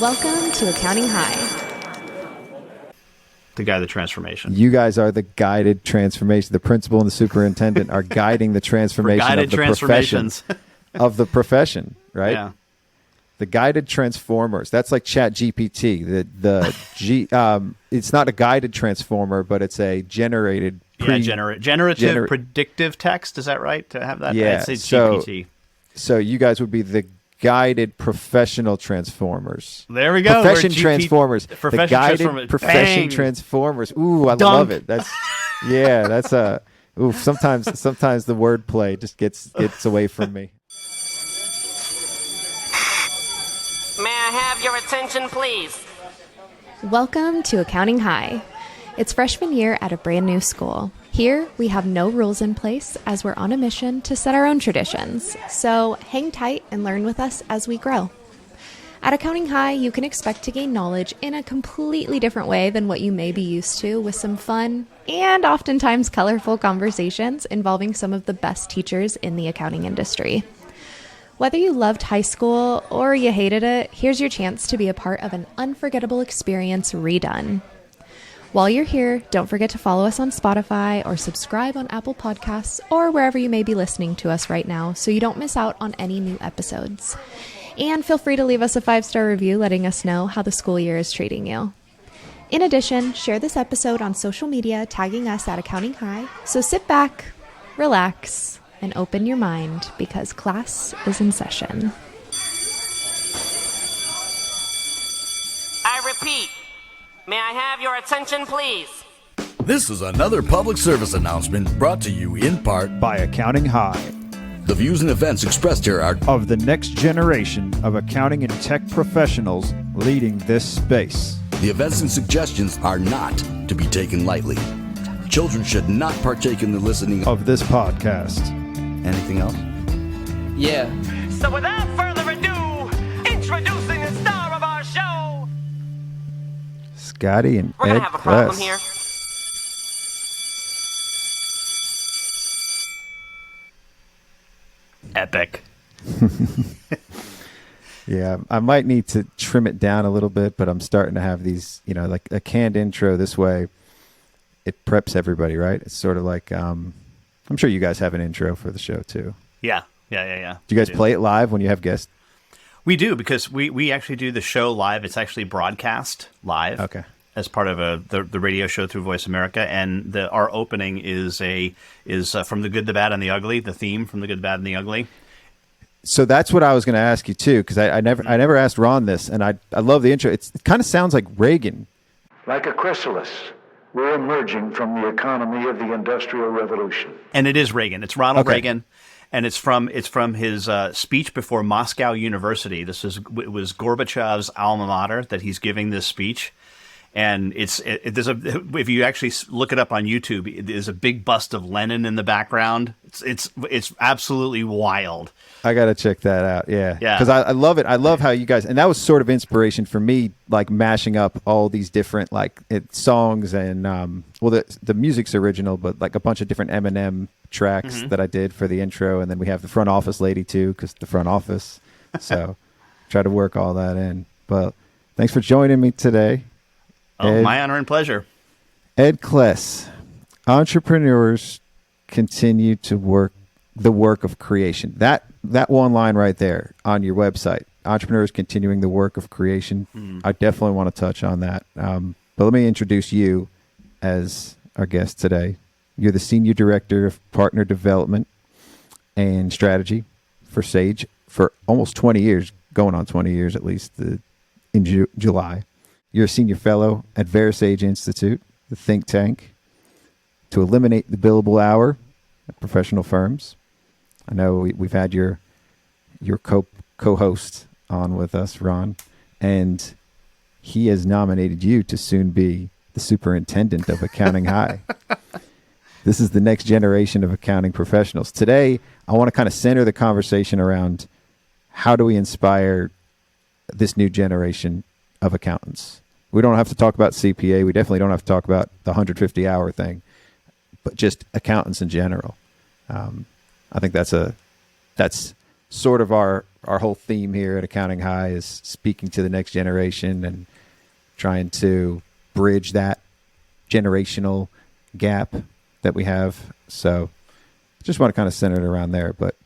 Welcome to Accounting High. The guided transformation. You guys are the guided transformation. The principal and the superintendent are guiding the transformation of the profession. Of the profession, right? Yeah. The guided transformers. That's like Chat GPT. It's not a guided transformer, but it's a generated. Generative predictive text. Is that right? To have that? Yeah. It's GPT. So you guys would be the guided professional transformers. There we go. Profession transformers. The guided profession transformers. Ooh, I love it. That's a. Ooh, sometimes the wordplay just gets away from me. May I have your attention, please? Welcome to Accounting High. It's freshman year at a brand new school. Here, we have no rules in place as we're on a mission to set our own traditions. So hang tight and learn with us as we grow. At Accounting High, you can expect to gain knowledge in a completely different way than what you may be used to, with some fun and oftentimes colorful conversations involving some of the best teachers in the accounting industry. Whether you loved high school or you hated it, here's your chance to be a part of an unforgettable experience redone. While you're here, don't forget to follow us on Spotify or subscribe on Apple Podcasts or wherever you may be listening to us right now so you don't miss out on any new episodes. And feel free to leave us a 5-star review letting us know how the school year is treating you. In addition, share this episode on social media tagging us at Accounting High. So sit back, relax, and open your mind because class is in session. I repeat, may I have your attention, please? This is another public service announcement brought to you in part by Accounting High. The views and events expressed here are of the next generation of accounting and tech professionals leading this space. The events and suggestions are not to be taken lightly. Children should not partake in the listening of this podcast. Anything else? Yeah. So without further ado, introducing the star of our show. Scotty and We're Ed gonna have a problem Kless. here. Epic. Yeah, I might need to trim it down a little bit, but I'm starting to have these, like a canned intro this way. It preps everybody, right? It's sort of like, I'm sure you guys have an intro for the show too. Yeah. Do you guys play it live when you have guests? We do, because we actually do the show live. It's actually broadcast live. Okay. As part of the radio show through Voice America, and our opening is from The Good, the Bad, and the Ugly. The theme from The Good, the Bad, and the Ugly. So that's what I was going to ask you too, because I never asked Ron this, and I love the intro. It kind of sounds like Reagan. Like a chrysalis, we're emerging from the economy of the Industrial Revolution. And it is Reagan. It's Ronald Okay. Reagan, and it's from his speech before Moscow University. It was Gorbachev's alma mater that he's giving this speech. And if you actually look it up on YouTube, there's a big bust of Lenin in the background. It's absolutely wild. I got to check that out. Yeah. Because I love it. I love how you guys, and that was sort of inspiration for me, like mashing up all these different songs and, the music's original, but like a bunch of different Eminem tracks that I did for the intro. And then we have the front office lady too, because the front office. So try to work all that in. But thanks for joining me today. Oh, my honor and pleasure. Ed Kless, entrepreneurs continue to work the work of creation. That one line right there on your website, entrepreneurs continuing the work of creation. I definitely want to touch on that. But let me introduce you as our guest today. You're the Senior Director of Partner Development and Strategy for Sage for almost 20 years, going on 20 years at least, in July. You're a senior fellow at VeraSage Institute, the think tank, to eliminate the billable hour at professional firms. I know we've had your co-host on with us, Ron, and he has nominated you to soon be the superintendent of Accounting High. This is the next generation of accounting professionals. Today, I want to kind of center the conversation around how do we inspire this new generation of accountants. We don't have to talk about CPA. We definitely don't have to talk about the 150-hour thing, but just accountants in general. I think that's sort of our our whole theme here at Accounting High is speaking to the next generation and trying to bridge that generational gap that we have. So just want to kind of center it around there. But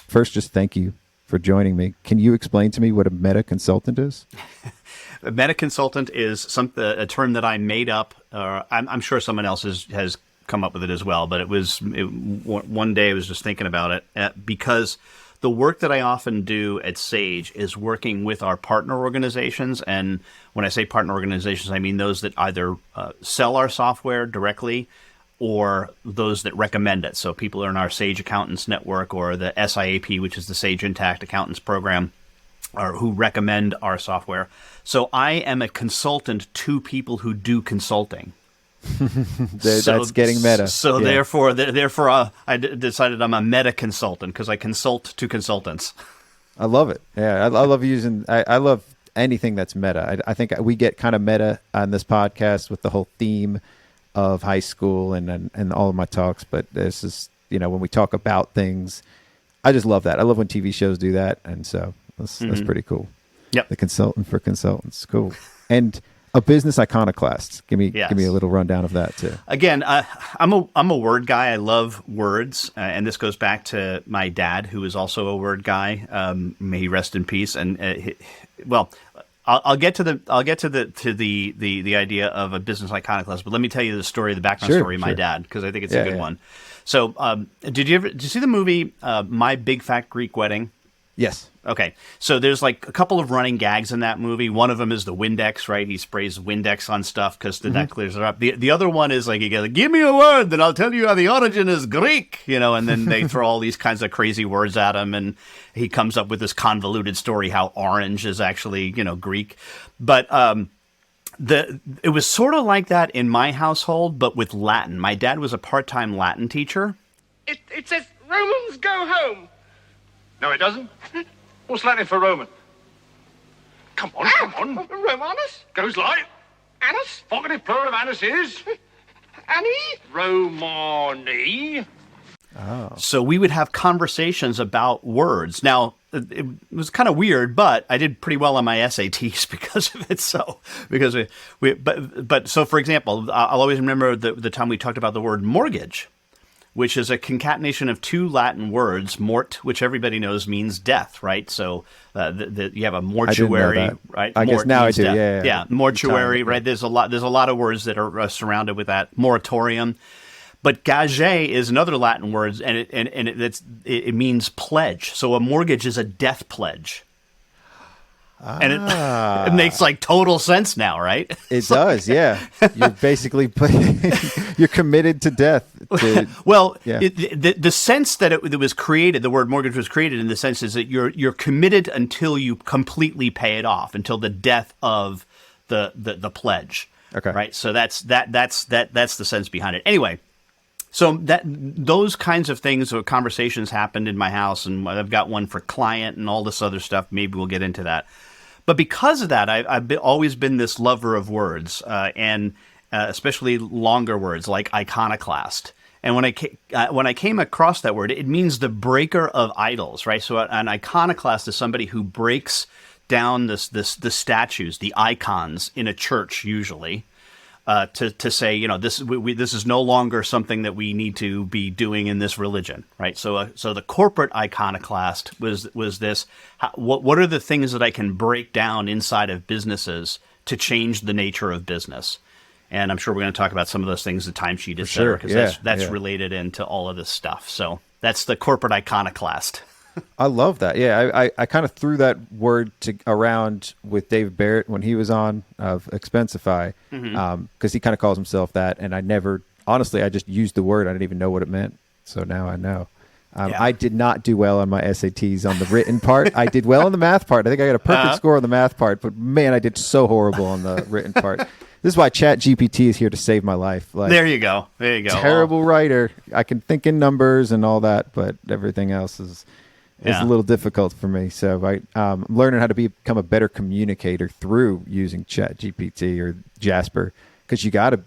first, just thank you for joining me. Can you explain to me what a meta consultant is? A meta consultant is a term that I made up. I'm sure someone else has come up with it as well. But one day I was just thinking about it because the work that I often do at Sage is working with our partner organizations. And when I say partner organizations, I mean those that either sell our software directly or those that recommend it. So people are in our Sage Accountants Network or the SIAP, which is the Sage Intact Accountants Program, or who recommend our software. So I am a consultant to people who do consulting. That's getting meta. So therefore, I decided I'm a meta consultant because I consult to consultants. I love it. Yeah, I love using. I love anything that's meta. I think we get kind of meta on this podcast with the whole theme of high school and all of my talks. But this is, when we talk about things, I just love that. I love when TV shows do that, and so that's pretty cool. Yep, the consultant for consultants, cool. And a business iconoclast. Give me a little rundown of that too. Again, I'm a word guy. I love words, and this goes back to my dad, who is also a word guy. May he rest in peace. And I'll get to the idea of a business iconoclast, but let me tell you the background story of my dad, because I think it's a good one. So, did you see the movie My Big Fat Greek Wedding? Yes. Okay, so there's like a couple of running gags in that movie. One of them is the Windex, right? He sprays Windex on stuff because that clears it up. The other one is like, give me a word, then I'll tell you how the origin is Greek, and then they throw all these kinds of crazy words at him, and he comes up with this convoluted story how orange is actually, Greek. But it was sort of like that in my household, but with Latin. My dad was a part-time Latin teacher. It says Romans go home. No, it doesn't. What's Latin for Roman? Come on. Romanus? Goes like. Annus? Vocative plural of annus is. Annie? Romani. Oh. So we would have conversations about words. Now, it was kind of weird, but I did pretty well on my SATs because of it. So for example, I'll always remember the time we talked about the word mortgage, which is a concatenation of two Latin words, mort, which everybody knows means death, right? So you have a mortuary, right? I guess now I do. Death. Yeah, mortuary, right? There's a lot of words that are surrounded with that. Moratorium. But gage is another Latin word, and it means pledge. So a mortgage is a death pledge. And it makes like total sense now, right? It does, yeah. You're basically you're committed to death. The sense that it was created, the word mortgage was created in the sense is that you're committed until you completely pay it off, until the death of the pledge. Okay, right. So that's the sense behind it. Anyway. So those kinds of things or conversations happened in my house, and I've got one for client and all this other stuff. Maybe we'll get into that. But because of that, I've always been this lover of words, and especially longer words like iconoclast. And when I came across that word, it means the breaker of idols, right? So an iconoclast is somebody who breaks down the statues, the icons in a church usually. To say, this is no longer something that we need to be doing in this religion, right? So the corporate iconoclast was this. What are the things that I can break down inside of businesses to change the nature of business? And I'm sure we're going to talk about some of those things, the timesheet, et cetera, because that's related into all of this stuff. So that's the corporate iconoclast. I love that. Yeah, I kind of threw that word around with David Barrett when he was on of Expensify, because he kind of calls himself that. And I just used the word. I didn't even know what it meant. So now I know. I did not do well on my SATs on the written part. I did well on the math part. I think I got a perfect score on the math part. But man, I did so horrible on the written part. This is why Chat GPT is here to save my life. Like, there you go. Terrible writer. I can think in numbers and all that, but everything else is a little difficult for me. So I'm learning how to become a better communicator through using Chat GPT or Jasper, because you got to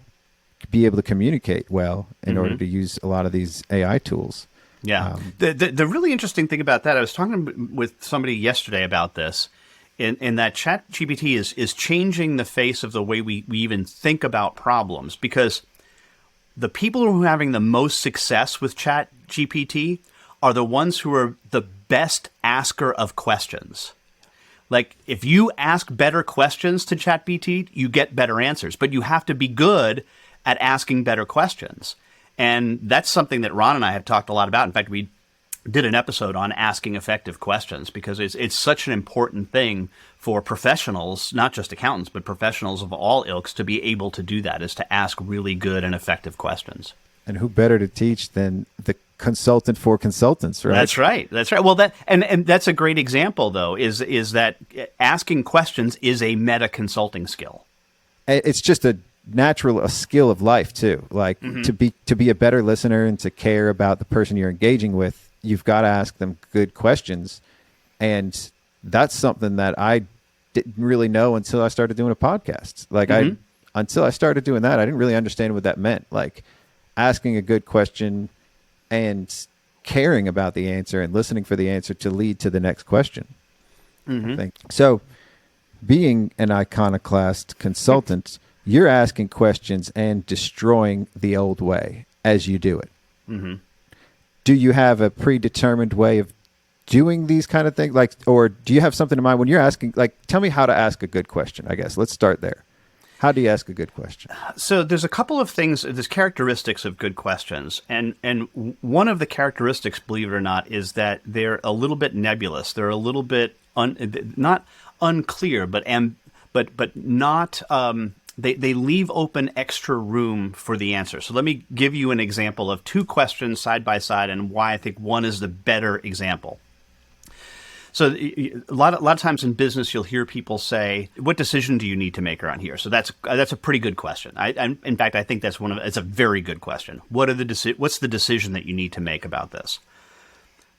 be able to communicate well in order to use a lot of these AI tools. Yeah. The really interesting thing about that, I was talking with somebody yesterday about this, in that Chat GPT is changing the face of the way we even think about problems, because the people who are having the most success with Chat GPT are the ones who are the best asker of questions. Like, if you ask better questions to ChatGPT, you get better answers, but you have to be good at asking better questions. And that's something that Ron and I have talked a lot about. In fact, we did an episode on asking effective questions, because it's such an important thing for professionals, not just accountants, but professionals of all ilks, to be able to do that, is to ask really good and effective questions. And who better to teach than the consultant for consultants, right? That's right. That's right. Well, and that's a great example, though, is that asking questions is a meta consulting skill. It's just a skill of life too. Like to be a better listener and to care about the person you're engaging with, you've got to ask them good questions. And that's something that I didn't really know until I started doing a podcast. Like until I started doing that, I didn't really understand what that meant. Like asking a good question and caring about the answer and listening for the answer to lead to the next question. I think. So being an iconoclast consultant, you're asking questions and destroying the old way as you do it. Do you have a predetermined way of doing these kind of things? Like, or do you have something in mind when you're asking, like, tell me how to ask a good question, I guess. Let's start there. How do you ask a good question? So there's a couple of things, there's characteristics of good questions. And one of the characteristics, believe it or not, is that they're a little bit nebulous. They're a little bit, not unclear, but not... They leave open extra room for the answer. So let me give you an example of two questions side by side and why I think one is the better example. So a lot of times in business, you'll hear people say, "What decision do you need to make around here?" So that's a pretty good question. In fact, I think it's a very good question. What's the decision that you need to make about this?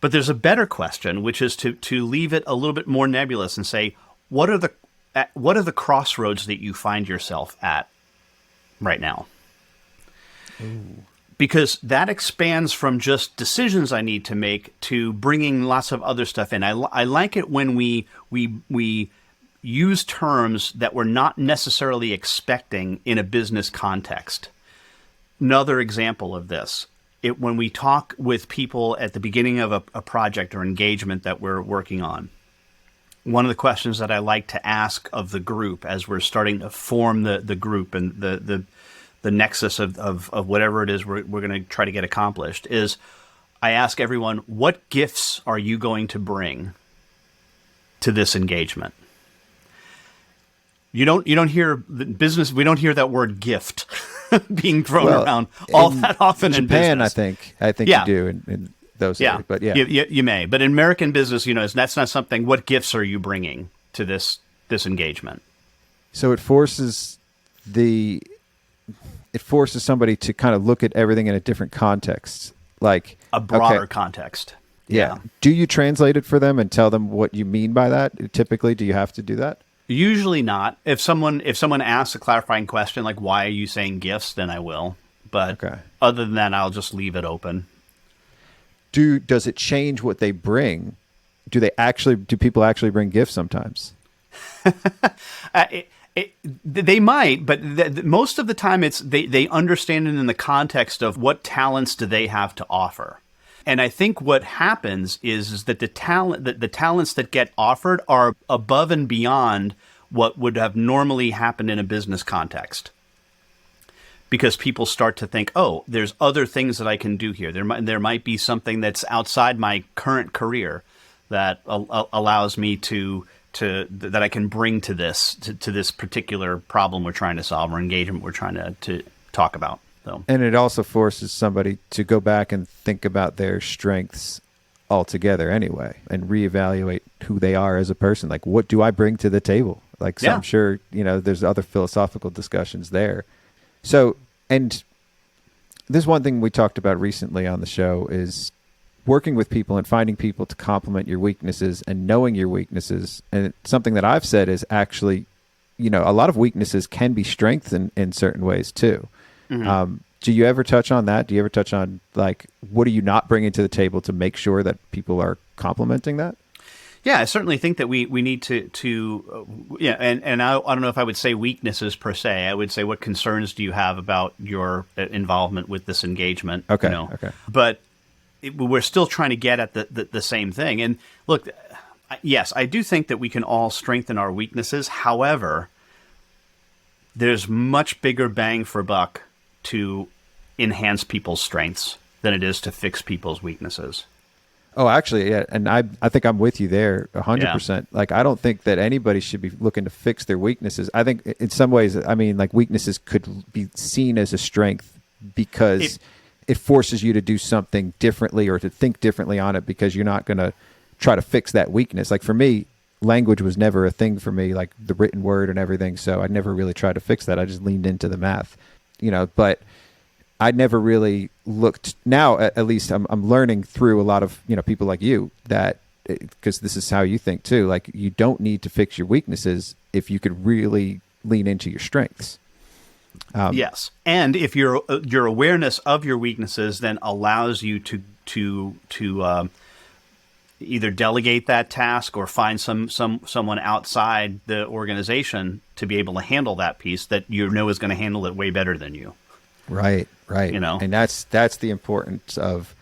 But there's a better question, which is to leave it a little bit more nebulous and say, what are the crossroads that you find yourself at right now? Ooh. Because that expands from just decisions I need to make to bringing lots of other stuff in. I like it when we use terms that we're not necessarily expecting in a business context. Another example of this, when we talk with people at the beginning of a project or engagement that we're working on, one of the questions that I like to ask of the group as we're starting to form the group and the nexus of whatever it is we're going to try to get accomplished is, I ask everyone, what gifts are you going to bring to this engagement? You don't hear business. We don't hear that word gift being thrown around all that often in Japan, business. I think you do in those areas, but yeah, you may. But in American business, that's not something. What gifts are you bringing to this engagement? So it forces somebody to kind of look at everything in a different context, like a broader context. Yeah. Do you translate it for them and tell them what you mean by that? Typically, do you have to do that? Usually not. If someone asks a clarifying question like, "Why are you saying gifts?" then I will. But other than that, I'll just leave it open. Does it change what they bring? Do people actually bring gifts sometimes? They might, but most of the time they understand it in the context of what talents do they have to offer. And I think what happens is that the talents that get offered are above and beyond what would have normally happened in a business context. Because people start to think, oh, there's other things that I can do here. There might be something that's outside my current career that allows me that I can bring to this particular problem we're trying to solve or engagement we're trying to talk about. So. And it also forces somebody to go back and think about their strengths altogether anyway and reevaluate who they are as a person. Like, what do I bring to the table? Like, so I'm sure, there's other philosophical discussions there. So, and this one thing we talked about recently on the show is working with people and finding people to complement your weaknesses and knowing your weaknesses. And something that I've said is actually, a lot of weaknesses can be strengthened in certain ways too. Mm-hmm. Do you ever touch on that? Do you ever touch on, like, what are you not bringing to the table to make sure that people are complimenting that? Yeah, I certainly think that we need and I don't know if I would say weaknesses per se. I would say, what concerns do you have about your involvement with this engagement? Okay. You know? Okay. But we're still trying to get at the same thing. And look, yes, I do think that we can all strengthen our weaknesses. However, there's much bigger bang for buck to enhance people's strengths than it is to fix people's weaknesses. Oh, actually, yeah, and I think I'm with you there 100%. Like, I don't think that anybody should be looking to fix their weaknesses. I think in some ways, I mean, like, weaknesses could be seen as a strength because it forces you to do something differently or to think differently on it, because you're not going to try to fix that weakness. Like, for me, language was never a thing for me, like the written word and everything. So I never really tried to fix that. I just leaned into the math, but I never really looked. Now, at least I'm learning through a lot of, people like you, that, because this is how you think too, like, you don't need to fix your weaknesses if you could really lean into your strengths. Yes. And if your awareness of your weaknesses then allows you to either delegate that task or find someone outside the organization to be able to handle that piece that is going to handle it way better than you. Right. And that's the importance of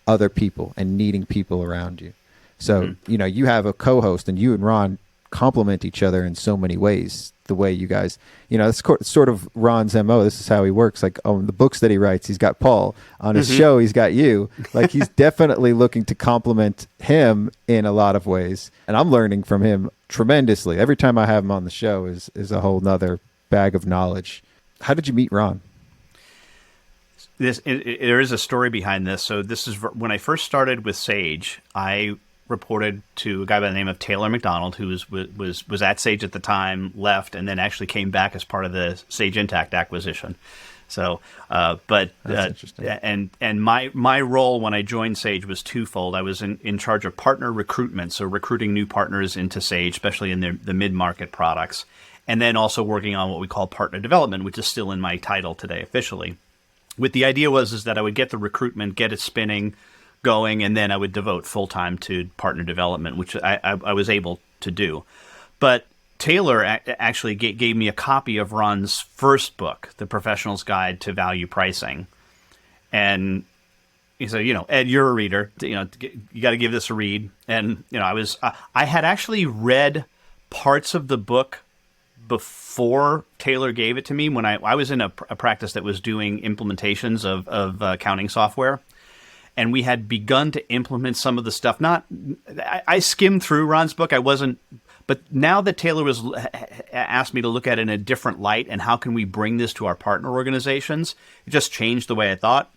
other people and needing people around you. So, you have a co-host, and you and Ron complement each other in so many ways. The way you guys, it's sort of Ron's MO. This is how he works. Like, on the books that he writes, he's got Paul. On his show, he's got you. Like, he's definitely looking to complement him in a lot of ways. And I'm learning from him tremendously. Every time I have him on the show is a whole nother bag of knowledge. How did you meet Ron? There is a story behind this. So this is when I first started with Sage. I reported to a guy by the name of Taylor McDonald, who was at Sage at the time, left, and then actually came back as part of the Sage Intacct acquisition. So, that's interesting. And my role when I joined Sage was twofold. I was in charge of partner recruitment, so recruiting new partners into Sage, especially in the mid-market products, and then also working on what we call partner development, which is still in my title today officially. With the idea is that I would get the recruitment, get it spinning, going, and then I would devote full-time to partner development, which I was able to do. But Taylor actually gave me a copy of Ron's first book, The Professional's Guide to Value Pricing. And he said, Ed, you're a reader. You got to give this a read. And, I had actually read parts of the book before Taylor gave it to me, when I was in a practice that was doing implementations of accounting software. And we had begun to implement some of the stuff. I skimmed through Ron's book. But now that Taylor asked me to look at it in a different light, and how can we bring this to our partner organizations, it just changed the way I thought.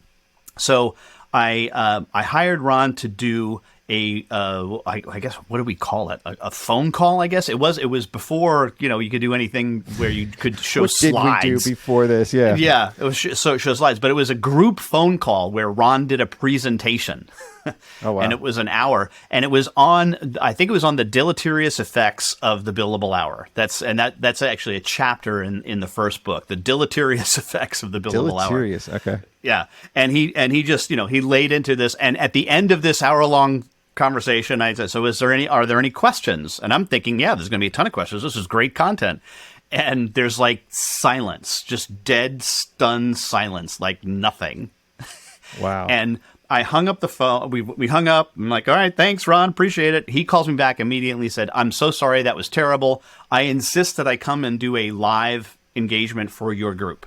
So I hired Ron to do I guess, what do we call it? A phone call, I guess. It was before, you could do anything where you could show slides. What did we do before this? Yeah. Yeah, it was show slides. But it was a group phone call where Ron did a presentation. Oh, wow. And it was an hour. And it was I think it was on the deleterious effects of the billable hour. That's actually a chapter in the first book, the deleterious effects of the billable hour. Deleterious, okay. Yeah. And he just, he laid into this. And at the end of this hour-long conversation, I said, so are there any questions? And I'm thinking, yeah, there's going to be a ton of questions. This is great content. And there's like silence, just dead, stunned silence, like nothing. Wow. And I hung up the phone. We hung up. I'm like, all right, thanks, Ron. Appreciate it. He calls me back immediately, said, I'm so sorry. That was terrible. I insist that I come and do a live engagement for your group.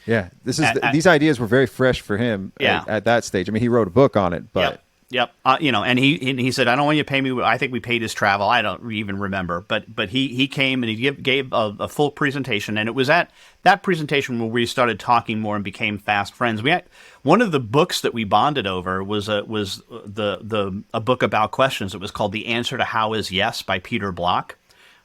Yeah. These ideas were very fresh for him at that stage. I mean, he wrote a book on it, but. Yep. And he said, I don't want you to pay me. I think we paid his travel. I don't even remember. But he came and he gave a full presentation. And it was at that presentation where we started talking more and became fast friends. One of the books that we bonded over was a book about questions. It was called The Answer to How is Yes by Peter Block,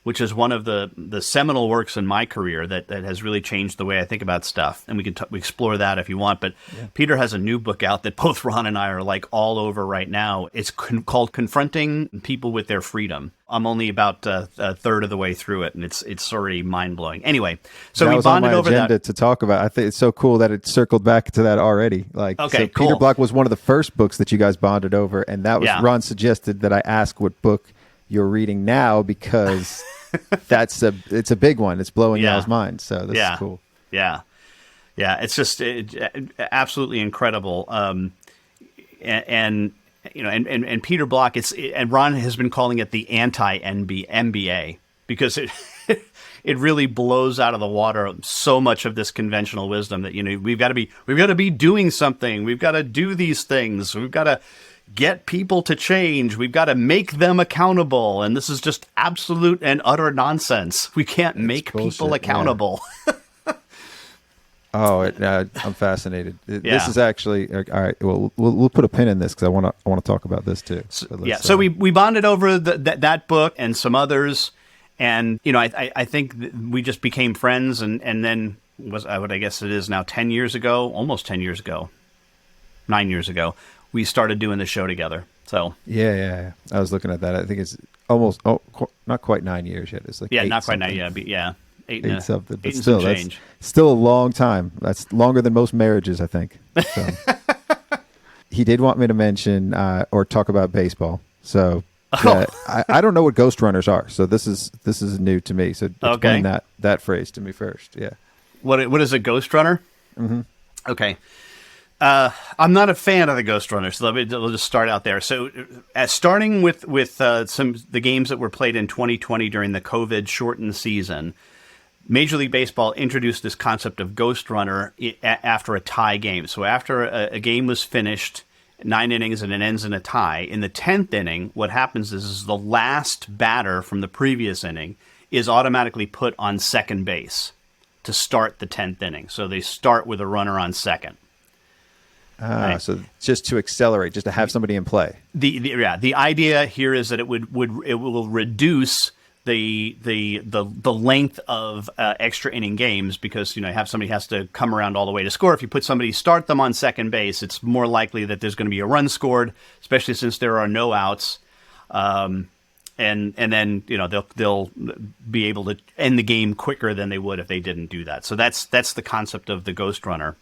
which is one of the seminal works in my career that has really changed the way I think about stuff. And we can explore that if you want. But Peter has a new book out that both Ron and I are like all over right now. It's called Confronting People with Their Freedom. I'm only about a third of the way through it, and it's already mind-blowing. Anyway, so we bonded over that. That was on my agenda to talk about. I think it's so cool that it circled back to that already. Okay, so cool. Peter Block was one of the first books that you guys bonded over, and that was Ron suggested that I ask what book you're reading now because it's a big one. It's blowing y'all's mind. So this is cool. Yeah. It's just absolutely incredible. And Peter Block, and Ron has been calling it the anti-MBA because it really blows out of the water so much of this conventional wisdom that we've got to be doing something. We've got to do these things. We've got to get people to change. We've got to make them accountable. And this is just absolute and utter nonsense. We can't make people accountable. Yeah. I'm fascinated. This is actually all right. Well, we'll put a pin in this because I want to talk about this too. So we bonded over that book and some others, and I think we just became friends, and then I guess it is now 10 years ago, almost 10 years ago, 9 years ago, we started doing the show together. So yeah. I was looking at that. I think it's almost not quite 9 years yet. It's like not quite 9 yet. Yeah. Eight something, but still, that's still a long time. That's longer than most marriages, I think. So. He did want me to mention or talk about baseball. So I don't know what ghost runners are. So this is new to me. So explain that phrase to me first. Yeah. What is a ghost runner? Mm-hmm. Okay. I'm not a fan of the Ghost Runner, so we'll just start out there. So, starting with the games that were played in 2020 during the COVID shortened season, Major League Baseball introduced this concept of Ghost Runner after a tie game. So, after a game was finished, 9 innings, and it ends in a tie, in the 10th inning, what happens is the last batter from the previous inning is automatically put on second base to start the 10th inning. So, they start with a runner on second. Right. So just to accelerate, just to have somebody in play. The idea here is that it will reduce the length of extra inning games because have somebody has to come around all the way to score. If you start them on second base, it's more likely that there's going to be a run scored, especially since there are no outs. And then they'll be able to end the game quicker than they would if they didn't do that. So that's the concept of the Ghost Runner.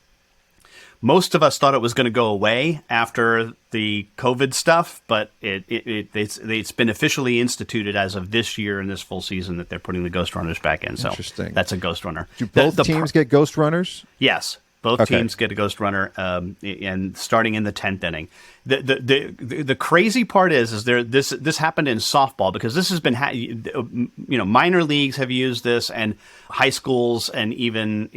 Most of us thought it was going to go away after the COVID stuff, but it's been officially instituted as of this year in this full season that they're putting the Ghost Runners back in. So interesting. That's a Ghost Runner. Do both teams get Ghost Runners? Yes. Both teams get a Ghost Runner, and starting in the 10th inning. The crazy part is this happened in softball because this has been minor leagues have used this, and high schools, and even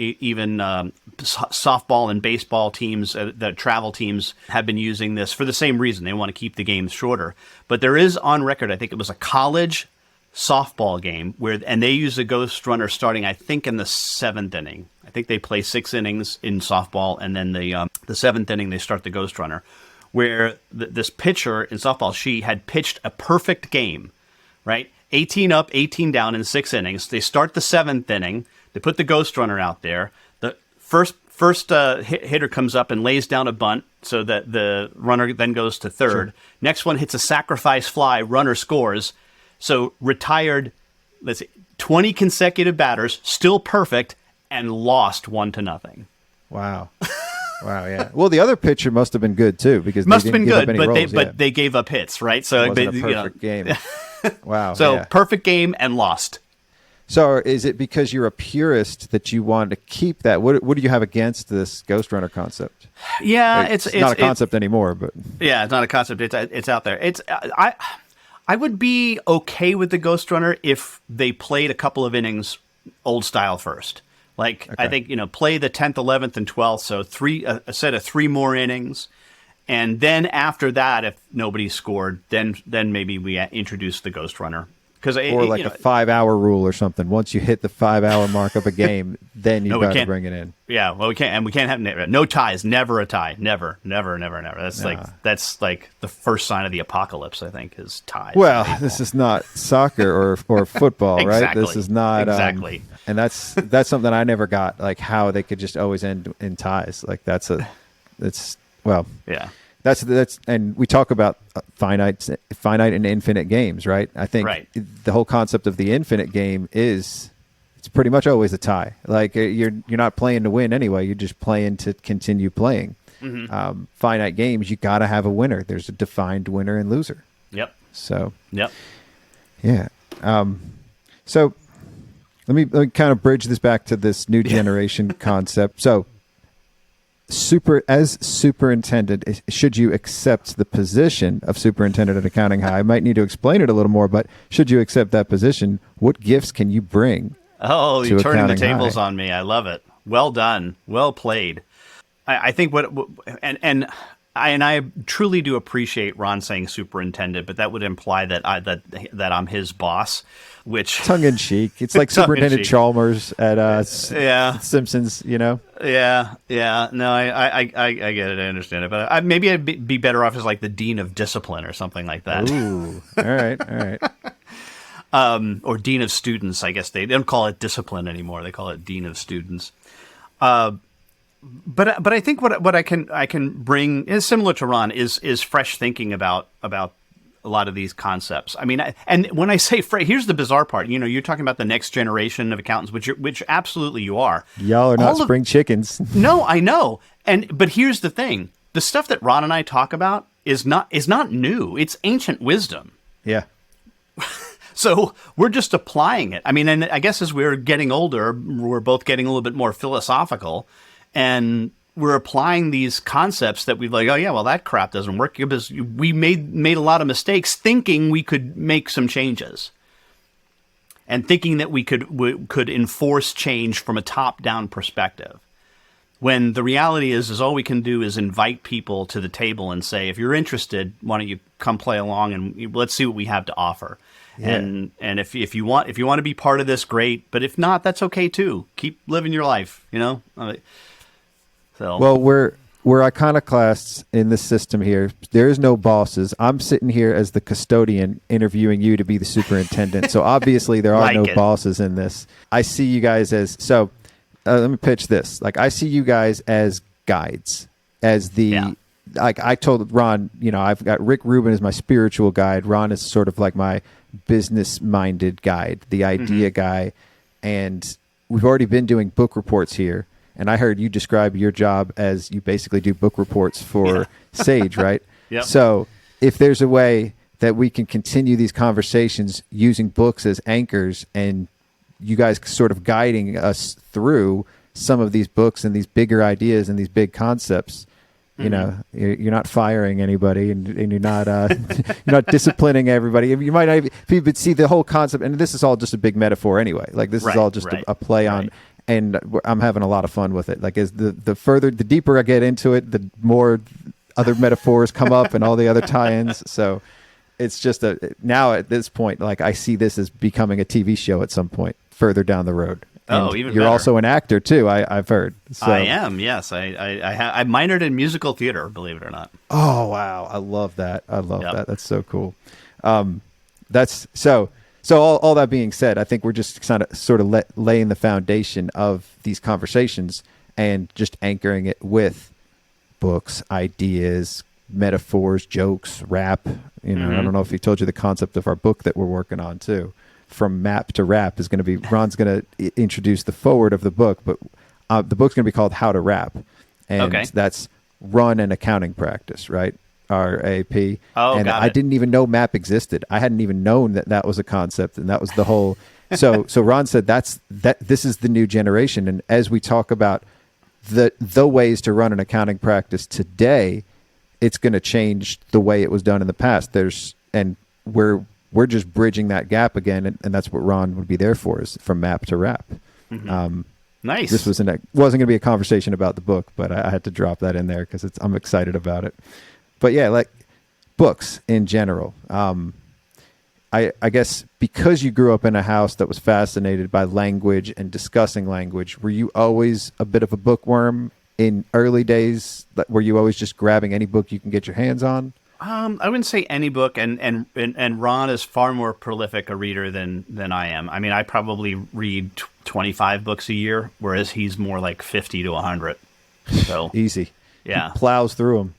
softball and baseball teams, the travel teams have been using this for the same reason. They want to keep the games shorter. But there is on record, I think it was a college softball game and they use a Ghost Runner starting, I think, in the 7th inning. I think they play 6 innings in softball, and then the 7th inning they start the Ghost Runner, where this pitcher in softball, she had pitched a perfect game, right? 18 up, 18 down in 6 innings. They start the 7th inning. They put the Ghost Runner out there. The first hitter comes up and lays down a bunt so that the runner then goes to third. Sure. Next one hits a sacrifice fly. Runner scores. So retired, 20 consecutive batters, still perfect, and lost 1-0. Wow. Wow, yeah. Well, the other pitcher must have been good too because must have been good, but they gave up hits, right? So it wasn't a perfect game. Wow. So perfect game and lost. So is it because you're a purist that you want to keep that? What do you have against this Ghost Runner concept? Yeah, it's not a concept anymore, but yeah, it's not a concept. It's out there. I would be okay with the Ghost Runner if they played a couple of innings old style first. I think, play the 10th, 11th, and 12th, so a set of 3 more innings. And then after that, if nobody scored, then maybe we introduce the Ghost Runner because or like a 5-hour rule or something. Once you hit the 5-hour mark of a game, then you got to bring it in. Yeah, well, we can't have no ties. Never a tie. Never. That's like the first sign of the apocalypse. I think is ties. Well, this is not soccer or football, right? Exactly. This is not exactly. And that's something I never got. Like how they could just always end in ties. Like that's yeah. That's and we talk about finite and infinite games, right? I think the whole concept of the infinite game is it's pretty much always a tie. Like you're not playing to win anyway. You're just playing to continue playing. Finite games, you got to have a winner. There's a defined winner and loser. Yep. So. Yep. Yeah. So let me kind of bridge this back to this new generation concept. So. As superintendent, should you accept the position of superintendent at Accounting High? I might need to explain it a little more, but should you accept that position, what gifts can you bring? Oh, you're turning the tables High? on me. I love it. Well done. Well played. I think I truly do appreciate Ron saying superintendent, but that would imply that I'm his boss, which tongue in cheek. It's like Superintendent Chalmers at Simpsons, you know. Yeah. No, I get it. I understand it, but maybe I'd be better off as like the dean of discipline or something like that. Ooh, all right. Or dean of students. I guess they don't call it discipline anymore. They call it dean of students. But I think what I can bring is similar to Ron is fresh thinking about a lot of these concepts. I mean, and when I say fresh, here's the bizarre part. You know, you're talking about the next generation of accountants, which absolutely you are. Y'all are not spring chickens. No, I know. But here's the thing: the stuff that Ron and I talk about is not new. It's ancient wisdom. Yeah. So we're just applying it. I mean, and I guess as we're getting older, we're both getting a little bit more philosophical. And we're applying these concepts that we've like, oh yeah, well that crap doesn't work because we made a lot of mistakes thinking we could make some changes, and thinking that we could enforce change from a top-down perspective. When the reality is all we can do is invite people to the table and say, if you're interested, why don't you come play along and let's see what we have to offer. Yeah. And if you want to be part of this, great. But if not, that's okay too. Keep living your life, you know. So. Well, we're iconoclasts in this system here. There is no bosses. I'm sitting here as the custodian interviewing you to be the superintendent. So obviously there are no bosses in this. I see you guys as let me pitch this. Like I see you guys as guides, as like I told Ron, you know, I've got Rick Rubin as my spiritual guide. Ron is sort of like my business-minded guide, the idea guy. And we've already been doing book reports here. And I heard you describe your job as you basically do book reports for Sage, right? Yep. So if there's a way that we can continue these conversations using books as anchors and you guys sort of guiding us through some of these books and these bigger ideas and these big concepts, you know, you're not firing anybody and you're not you're not disciplining everybody. You might not even see the whole concept. And this is all just a big metaphor anyway. Like this is all just a play on. And I'm having a lot of fun with it. Like as the deeper I get into it, the more other metaphors come up and all the other tie-ins. So it's just now at this point, like I see this as becoming a TV show at some point further down the road. And even you're better. Also an actor too. I've heard. So. I am. Yes, I minored in musical theater. Believe it or not. Oh wow, I love that. That. That's so cool. That's so. So all that being said, I think we're just sort of laying the foundation of these conversations and just anchoring it with books, ideas, metaphors, jokes, rap. You know, I don't know if he told you the concept of our book that we're working on too. From map to rap is going to be Ron's going to introduce the forward of the book, but the book's going to be called How to Rap, and that's run an accounting practice, right? RAP. Oh, and I didn't even know MAP existed. I hadn't even known that was a concept, and that was the whole. So Ron said this is the new generation, and as we talk about the ways to run an accounting practice today, it's going to change the way it was done in the past. We're just bridging that gap again, and that's what Ron would be there for, is from MAP to RAP. Nice. This wasn't going to be a conversation about the book, but I had to drop that in there because I'm excited about it. But yeah, like books in general. I guess because you grew up in a house that was fascinated by language and discussing language, were you always a bit of a bookworm in early days? Were you always just grabbing any book you can get your hands on? I wouldn't say any book, and Ron is far more prolific a reader than I am. I mean, I probably read 25 books a year, whereas he's more like 50 to 100. So Easy. Yeah. He plows through them.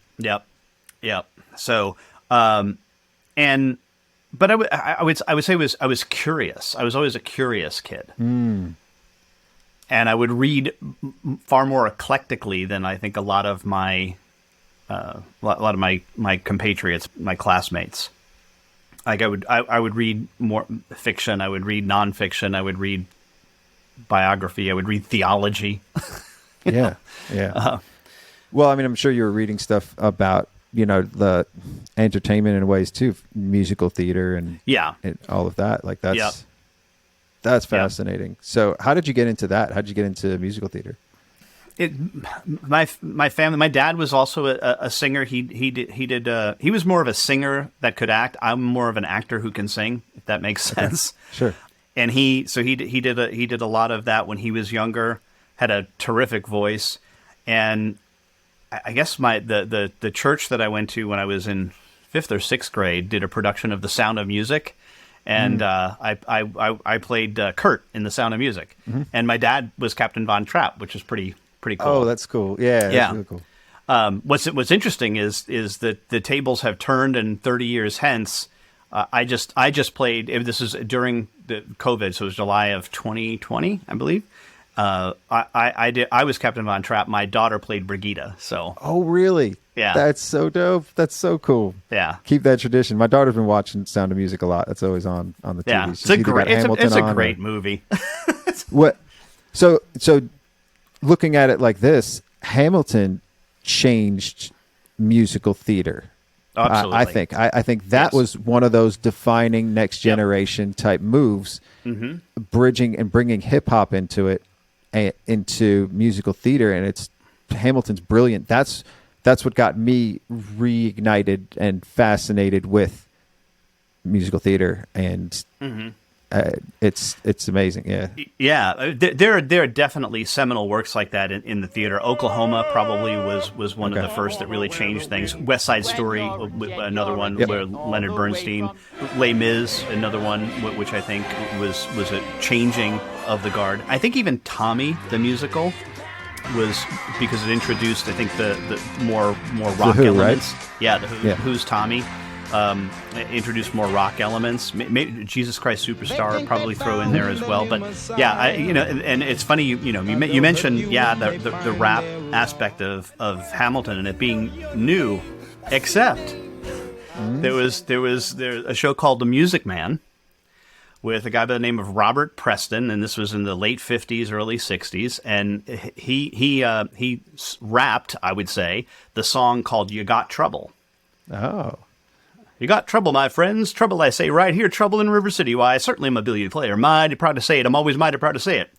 Yep. So, but I would say I was curious. I was always a curious kid. And I would read far more eclectically than I think a lot of my my compatriots, my classmates. Like I would read more fiction. I would read nonfiction. I would read biography. I would read theology. Yeah. Well, I mean, I'm sure you were reading stuff about, the entertainment in ways too, musical theater and all of that. Like that's fascinating. So how did you get into that? How did you get into musical theater? My family, my dad was also a singer. He was more of a singer that could act. I'm more of an actor who can sing, if that makes sense. Okay. Sure. And he did a lot of that when he was younger, had a terrific voice. And I guess the church that I went to when I was in 5th or 6th grade did a production of The Sound of Music. And I played Kurt in The Sound of Music. And my dad was Captain Von Trapp, which is pretty cool. Oh, that's cool. Yeah. That's really cool. What's interesting is that the tables have turned, and 30 years hence, I just played. This is during the COVID, so it was July of 2020, I believe. I was Captain Von Trapp. My daughter played Brigida. So. Oh, really? Yeah. That's so dope. That's so cool. Yeah. Keep that tradition. My daughter's been watching Sound of Music a lot. That's always on the TV. Yeah. It's a great movie. What? So looking at it like this, Hamilton changed musical theater. Absolutely. I think that was one of those defining next generation type moves, bridging and bringing hip hop into it, into musical theater, and Hamilton's brilliant. That's what got me reignited and fascinated with musical theater, and it's amazing. Yeah. There are definitely seminal works like that in the theater. Oklahoma probably was one of the first that really changed things. West Side Story, another one where Leonard Bernstein. Les Mis, another one which I think was a changing of the guard. I think even Tommy the musical was because it introduced, I think, the more rock elements. Right? Yeah, the Who's Tommy. Introduce more rock elements. Maybe Jesus Christ Superstar probably throw in there as well. But yeah, and it's funny. You mentioned the rap aspect of Hamilton and it being new, except there was a show called The Music Man with a guy by the name of Robert Preston, and this was in the late 50s, early 60s, and he rapped, I would say, the song called "You Got Trouble." Oh. You got trouble, my friends. Trouble, I say, right here. Trouble in River City. Why, I certainly am a billiard player. Mighty proud to say it. I'm always mighty proud to say it.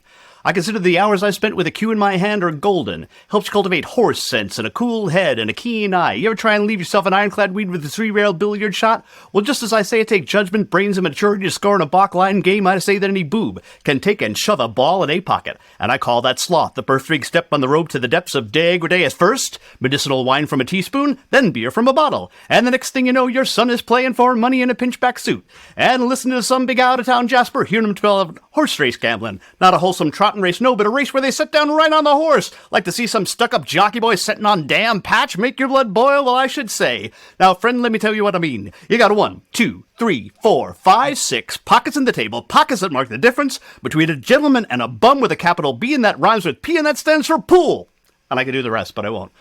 I consider the hours I spent with a cue in my hand are golden. Helps cultivate horse sense and a cool head and a keen eye. You ever try and leave yourself an ironclad weed with a 3-railed billiard shot? Well, just as I say it take judgment, brains, and maturity to score in a Bach-line game, I say that any boob can take and shove a ball in a pocket. And I call that sloth. The first big step on the road to the depths of degradé is first medicinal wine from a teaspoon, then beer from a bottle. And the next thing you know, your son is playing for money in a pinchback suit. And listening to some big out-of-town Jasper, hearing him tell of horse race gambling. Not a wholesome trotting race, no, but a race where they sit down right on the horse. Like to see some stuck-up jockey boy sitting on damn patch make your blood boil? Well, I should say. Now, friend, let me tell you what I mean. You got 1, 2, 3, 4, 5, 6 pockets in the table, pockets that mark the difference between a gentleman and a bum with a capital B, and that rhymes with P, and that stands for pool. And I could do the rest, but I won't.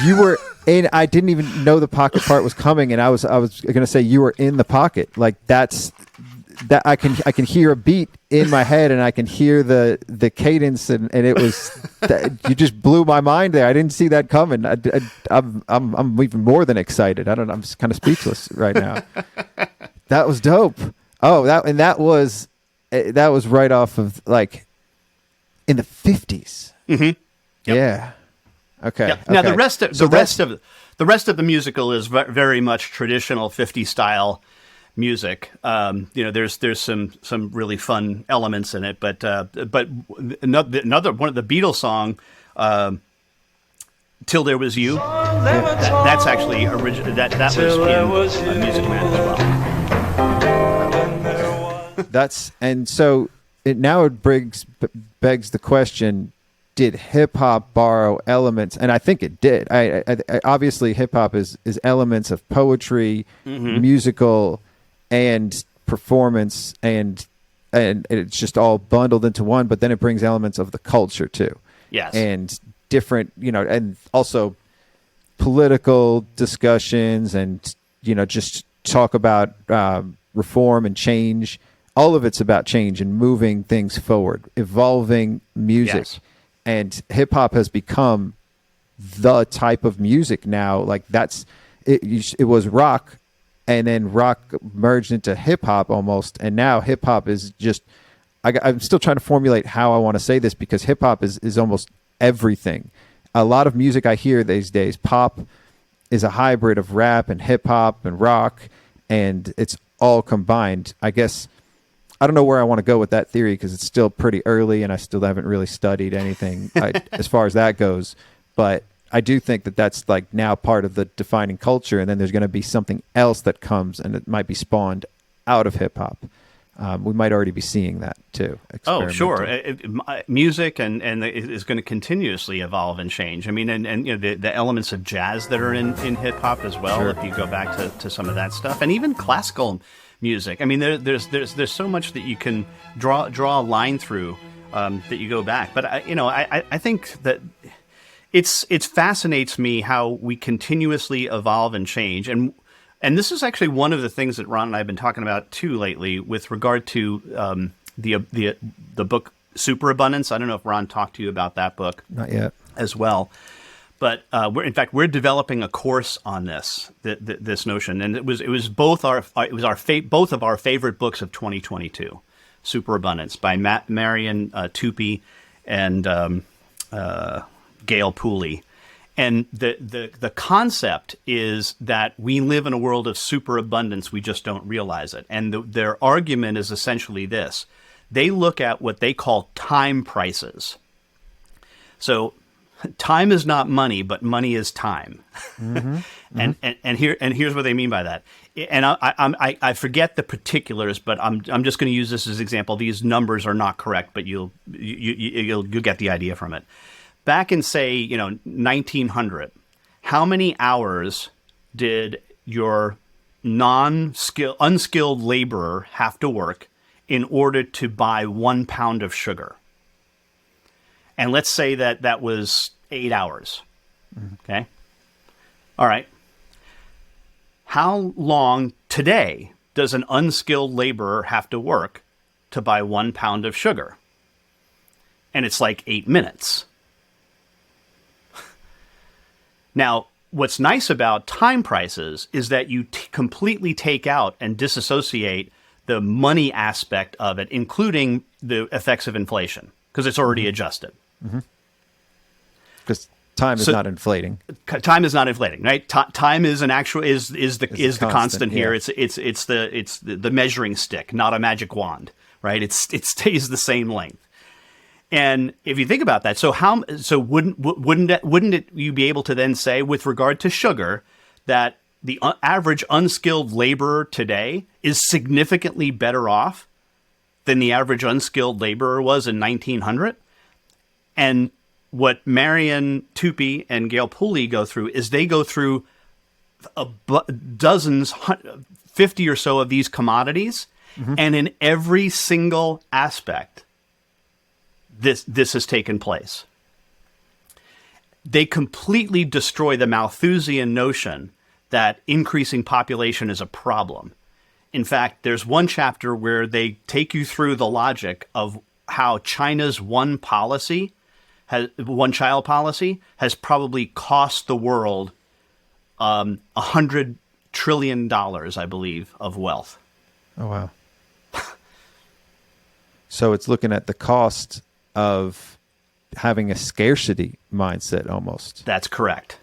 You were in. I didn't even know the pocket part was coming, and I was going to say you were in the pocket. Like that. I can hear a beat in my head, and I can hear the cadence, and it was you just blew my mind there. I didn't see that coming. I'm even more than excited. I don't know. I'm just kind of speechless right now. That was dope. Oh, that was right off of like in the 50s. Mm-hmm. Yep. Yeah. Okay. Yep. Now okay. the rest of the musical is very much traditional 50s style. music. There's some really fun elements in it, but another one of the Beatles song, "Till There Was You," that's actually original. That was in Music Man as well. That's and so it now it begs the question: did hip hop borrow elements? And I think it did. I obviously hip hop is elements of poetry, musical, and performance, and it's just all bundled into one. But then it brings elements of the culture too. Yes, and different, and also political discussions, and just talk about reform and change. All of it's about change and moving things forward, evolving music. Yes. And hip hop has become the type of music now. Like it was rock, and then rock merged into hip hop almost. And now hip hop is just, I'm still trying to formulate how I want to say this, because hip hop is almost everything. A lot of music I hear these days, pop is a hybrid of rap and hip hop and rock, and it's all combined. I guess I don't know where I want to go with that theory, because it's still pretty early and I still haven't really studied anything as far as that goes. But I do think that that's like now part of the defining culture, and then there's going to be something else that comes, and it might be spawned out of hip hop. We might already be seeing that too. Oh, sure. Music and is going to continuously evolve and change. I mean, and the elements of jazz that are in hip hop as well. Sure. If you go back to some of that stuff, and even classical music. I mean, there's so much that you can draw a line through that you go back. But I think that it fascinates me how we continuously evolve and change. And this is actually one of the things that Ron and I have been talking about too lately with regard to the book Superabundance. I don't know if Ron talked to you about that book. Not yet. As well. But we're developing a course on this notion, and it was both both of our favorite books of 2022, Superabundance by Marian Tupy and Gail Pooley. And the concept is that we live in a world of superabundance, we just don't realize it. And their argument is essentially this: they look at what they call time prices. So time is not money, but money is time. And here's what they mean by that. And I forget the particulars, but I'm just going to use this as an example. These numbers are not correct, but you'll get the idea from it. Back in, say, 1900, how many hours did your unskilled laborer have to work in order to buy 1 pound of sugar? And let's say that was 8 hours. Okay. All right. How long today does an unskilled laborer have to work to buy 1 pound of sugar? And it's like 8 minutes. Now, what's nice about time prices is that you completely take out and disassociate the money aspect of it, including the effects of inflation, because it's already adjusted. Because time is not inflating. Time is not inflating, right? Time is an actual is the constant here. Yeah. It's the measuring stick, not a magic wand, right? It stays the same length. And if you think about that, so wouldn't you be able to then say, with regard to sugar, that the average unskilled laborer today is significantly better off than the average unskilled laborer was in 1900? And what Marian Tupy and Gail Pooley go through is they go through dozens, 50 or so of these commodities, and in every single aspect, this has taken place. They completely destroy the Malthusian notion that increasing population is a problem. In fact, there's one chapter where they take you through the logic of how China's one-child policy has probably cost the world $100 trillion, I believe, of wealth. Oh, wow. So it's looking at the cost of having a scarcity mindset almost. That's correct.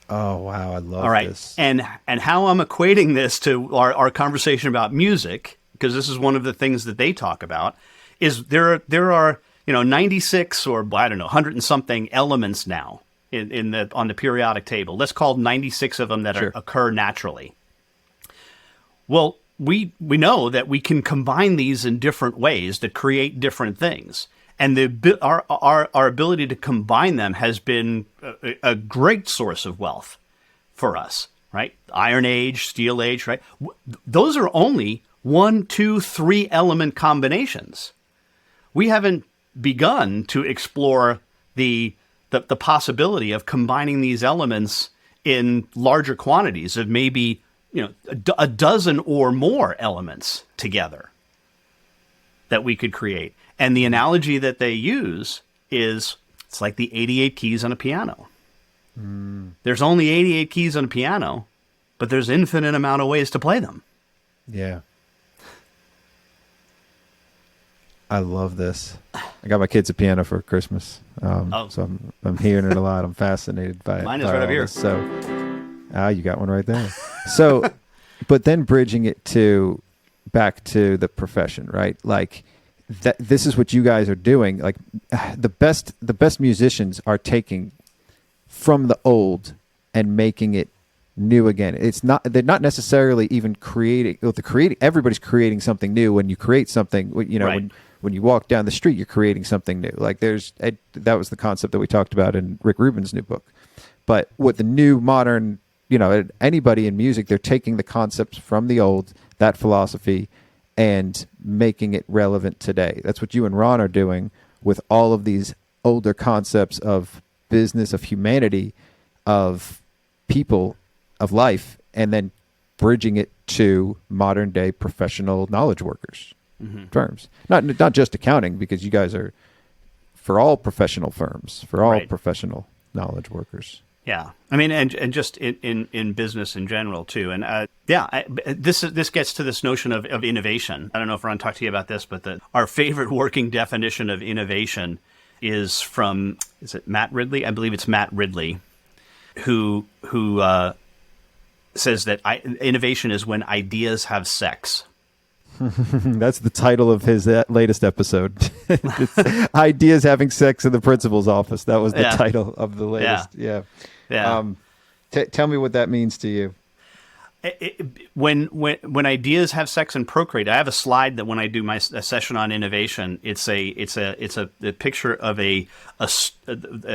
Oh, wow. I love All right. this. And how I'm equating this to our conversation about music, because this is one of the things that they talk about, is there are 96 or I don't know 100 and something elements now on the periodic table. Let's call 96 of them that occur naturally. Well, we know that we can combine these in different ways to create different things. And our ability to combine them has been a great source of wealth for us, right? Iron Age, Steel Age, right? Those are only 1, 2, 3 element combinations. We haven't begun to explore the possibility of combining these elements in larger quantities of maybe a dozen or more elements together that we could create. And the analogy that they use is it's like the 88 keys on a piano. There's only 88 keys on a piano, but there's infinite amount of ways to play them. Yeah. I love this. I got my kids a piano for Christmas. So I'm hearing it a lot. I'm fascinated by it. Mine is right up here. So, you got one right there. So, but then bridging it back to the profession, right? Like, this is what you guys are doing. Like the best musicians are taking from the old and making it new again. They're not necessarily even creating. Everybody's creating something new. When you create something, Right. when you walk down the street, you're creating something new. Like that was the concept that we talked about in Rick Rubin's new book. But with the new modern, anybody in music, they're taking the concepts from the old, that philosophy, and making it relevant today. That's what you and Ron are doing with all of these older concepts of business, of humanity, of people, of life, and then bridging it to modern day professional knowledge workers firms. Not just accounting, because you guys are for all professional firms, for all Right. professional knowledge workers. Yeah, I mean, and just in business in general too, and this gets to this notion of innovation. I don't know if Ron talked to you about this, but our favorite working definition of innovation is it Matt Ridley? I believe it's Matt Ridley, who says that innovation is when ideas have sex. That's the title of his latest episode. Ideas having sex in the principal's office. That was the title of the latest. Yeah. Tell me what that means to you. When ideas have sex and procreate, I have a slide that when I do a session on innovation, it's a picture of a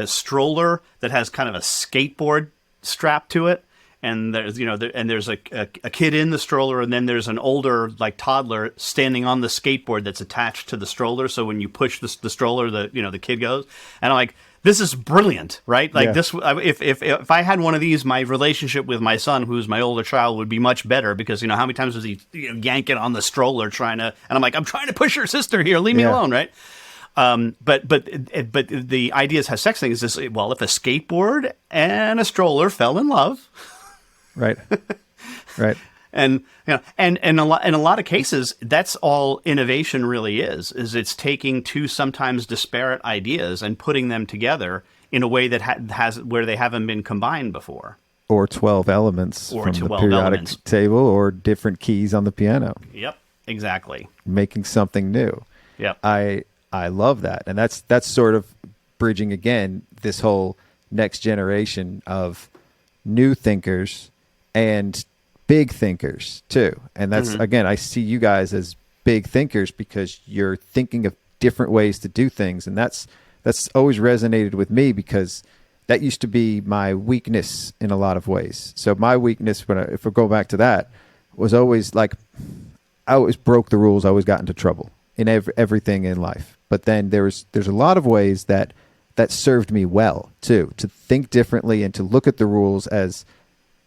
stroller that has kind of a skateboard strapped to it. And there's a kid in the stroller, and then there's an older toddler standing on the skateboard that's attached to the stroller. So when you push the stroller, the kid goes. And I'm like, this is brilliant, right? Like this. If I had one of these, my relationship with my son, who's my older child, would be much better, because how many times was he yanking on the stroller and I'm like, I'm trying to push your sister here, leave me alone, right? But the ideas have sex thing is this. Well, if a skateboard and a stroller fell in love. Right. And in a lot of cases, that's all innovation really is it's taking two sometimes disparate ideas and putting them together in a way that has where they haven't been combined before. Or 12 elements from the periodic table, or different keys on the piano. Yep, exactly. Making something new. Yep. I love that. And that's sort of bridging again this whole next generation of new thinkers and big thinkers too. And that's again, I see you guys as big thinkers because you're thinking of different ways to do things. And that's always resonated with me, because that used to be my weakness in a lot of ways. So my weakness, if we go back to that, was always like, I always broke the rules. I always got into trouble in everything in life. But then there's a lot of ways that served me well too, to think differently and to look at the rules as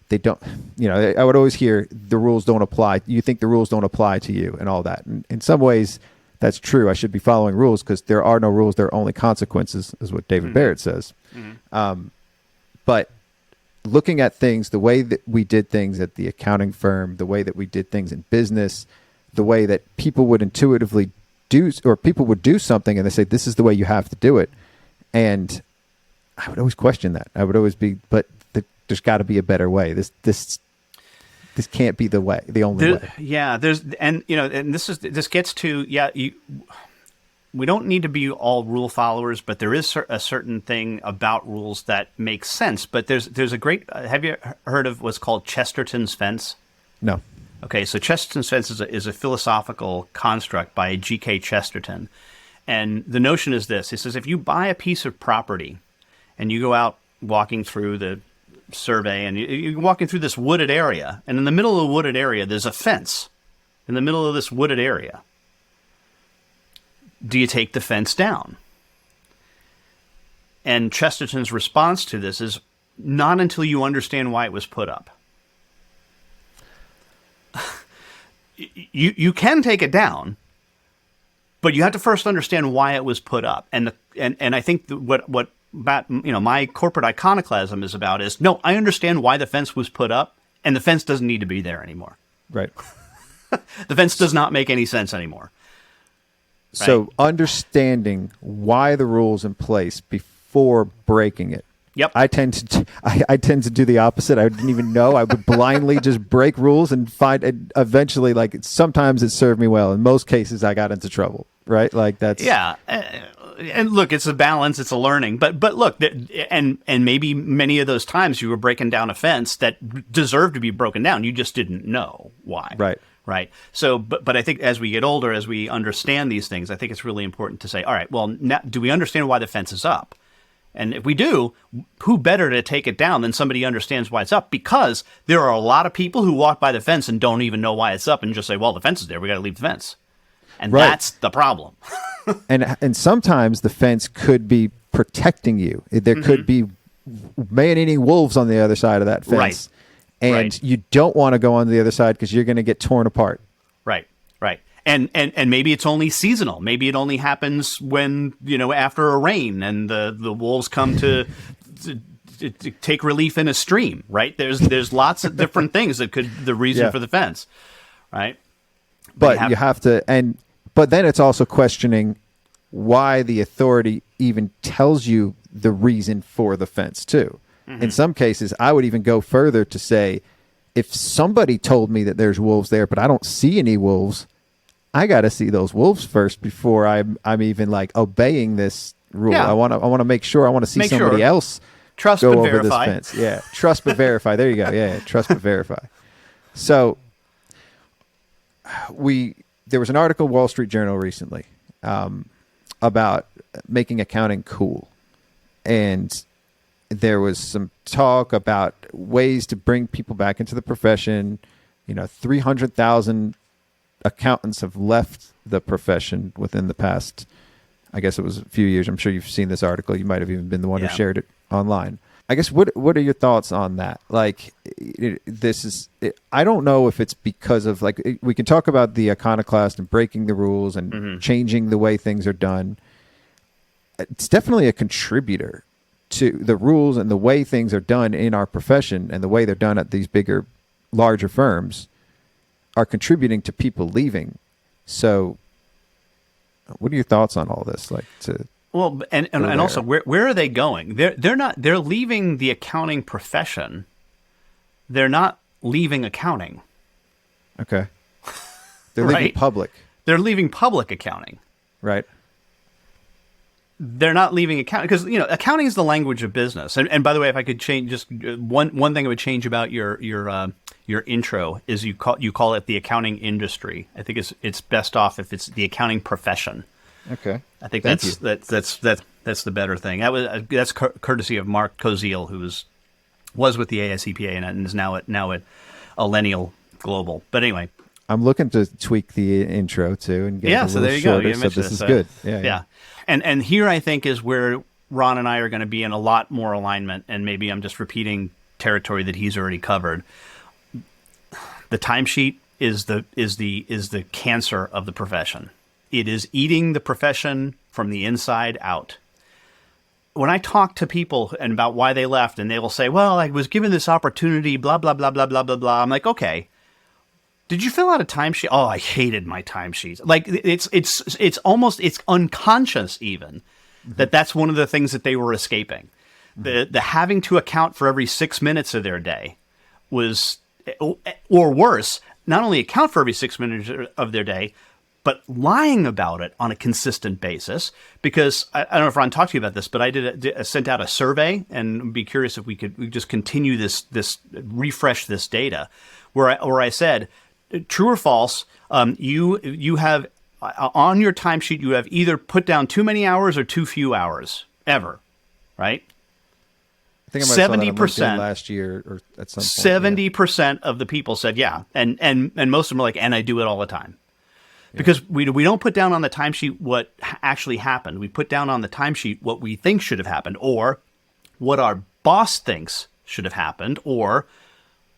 they don't, I would always hear the rules don't apply. You think the rules don't apply to you and all that. And in some ways that's true. I should be following rules because there are no rules. There are only consequences, is what David Barrett says. But looking at things, the way that we did things at the accounting firm, the way that we did things in business, the way that people would intuitively do, or people would do something and they say, this is the way you have to do it. And I would always question that. I would always be, but the there's got to be a better way. This can't be the only way. Yeah, and this gets to we don't need to be all rule followers, but there is a certain thing about rules that makes sense. But there's a great. Have you heard of what's called Chesterton's Fence? No. Okay, so Chesterton's Fence is a philosophical construct by G.K. Chesterton, and the notion is this: he says if you buy a piece of property, and you go out walking through the survey, and you're walking through this wooded area, and in the middle of the wooded area, there's a fence. In the middle of this wooded area. Do you take the fence down? And Chesterton's response to this is not until you understand why it was put up. You can take it down, but you have to first understand why it was put up. And I think what about my corporate iconoclasm is about is no, I understand why the fence was put up, and the fence doesn't need to be there anymore. Right. The fence does not make any sense anymore. Right? So understanding why the rule's in place before breaking it. Yep. I tend to do the opposite. I didn't even know. I would blindly just break rules and find it eventually, sometimes it served me well. In most cases, I got into trouble. Right? Like that's yeah. And look, it's a balance. It's a learning. But look, and maybe many of those times you were breaking down a fence that deserved to be broken down. You just didn't know why. Right. Right. So, but I think as we get older, as we understand these things, I think it's really important to say, all right, well, now, do we understand why the fence is up? And if we do, who better to take it down than somebody who understands why it's up? Because there are a lot of people who walk by the fence and don't even know why it's up and just say, well, the fence is there. We got to leave the fence. And right. That's the problem. and sometimes the fence could be protecting you. There could be man-eating wolves on the other side of that fence. Right. And you don't want to go on the other side because you're going to get torn apart. Right. And maybe it's only seasonal. Maybe it only happens when, after a rain and the wolves come to take relief in a stream, right? There's lots of different things that could the reason for the fence, right? But you have to, but then it's also questioning why the authority even tells you the reason for the fence too. In some cases, I would even go further to say, if somebody told me that there's wolves there, but I don't see any wolves, I got to see those wolves first before I'm even obeying this rule. Yeah. I want to make sure. I want to see somebody else trust go but over verify. this fence. Yeah, trust but verify. There you go. Yeah, trust but verify. So there was an article, Wall Street Journal recently, about making accounting cool, and there was some talk about ways to bring people back into the profession. 300,000 accountants have left the profession within the past, I guess it was a few years. I'm sure you've seen this article. You might have even been the one who shared it online. I guess what are your thoughts on that? I don't know if it's because of we can talk about the iconoclast and breaking the rules and changing the way things are done. It's definitely a contributor to the rules and the way things are done in our profession, and the way they're done at these larger firms are contributing to people leaving. So what are your thoughts on all this? Well, and also where are they going? They're leaving the accounting profession. They're not leaving accounting. Okay. They're leaving public. They're leaving public accounting. Right. They're not leaving accounting because accounting is the language of business. And by the way, if I could change just one thing I would change about your intro is you call it the accounting industry. I think it's best off if it's the accounting profession. Okay. I think that's the better thing. That's courtesy of Mark Koziel, who was with the ASCPA and is now at Allennial Global. But anyway, I'm looking to tweak the intro too and get it a little there you shorter. go. You so this is so, good. Yeah. And here I think is where Ron and I are going to be in a lot more alignment, and maybe I'm just repeating territory that he's already covered. The timesheet is the cancer of the profession. It is eating the profession from the inside out. When I talk to people and about why they left, and they will say, "Well, I was given this opportunity, blah blah blah blah blah blah blah." I'm like, okay. Did you fill out a timesheet? Oh, I hated my timesheets. It's almost unconscious even that's one of the things that they were escaping. The having to account for every 6 minutes of their day was, or worse, not only account for every 6 minutes of their day, but lying about it on a consistent basis. Because I don't know if Ron talked to you about this, but I sent out a survey, and would be curious if we could just continue refresh this data, where I said, true or false, you have on your timesheet, you have either put down too many hours or too few hours ever, right? I think I might have saw that on LinkedIn last year or at some point. 70% of the people said yeah, and most of them are like, and I do it all the time. Because we don't put down on the timesheet what actually happened. We put down on the timesheet what we think should have happened, or what our boss thinks should have happened, or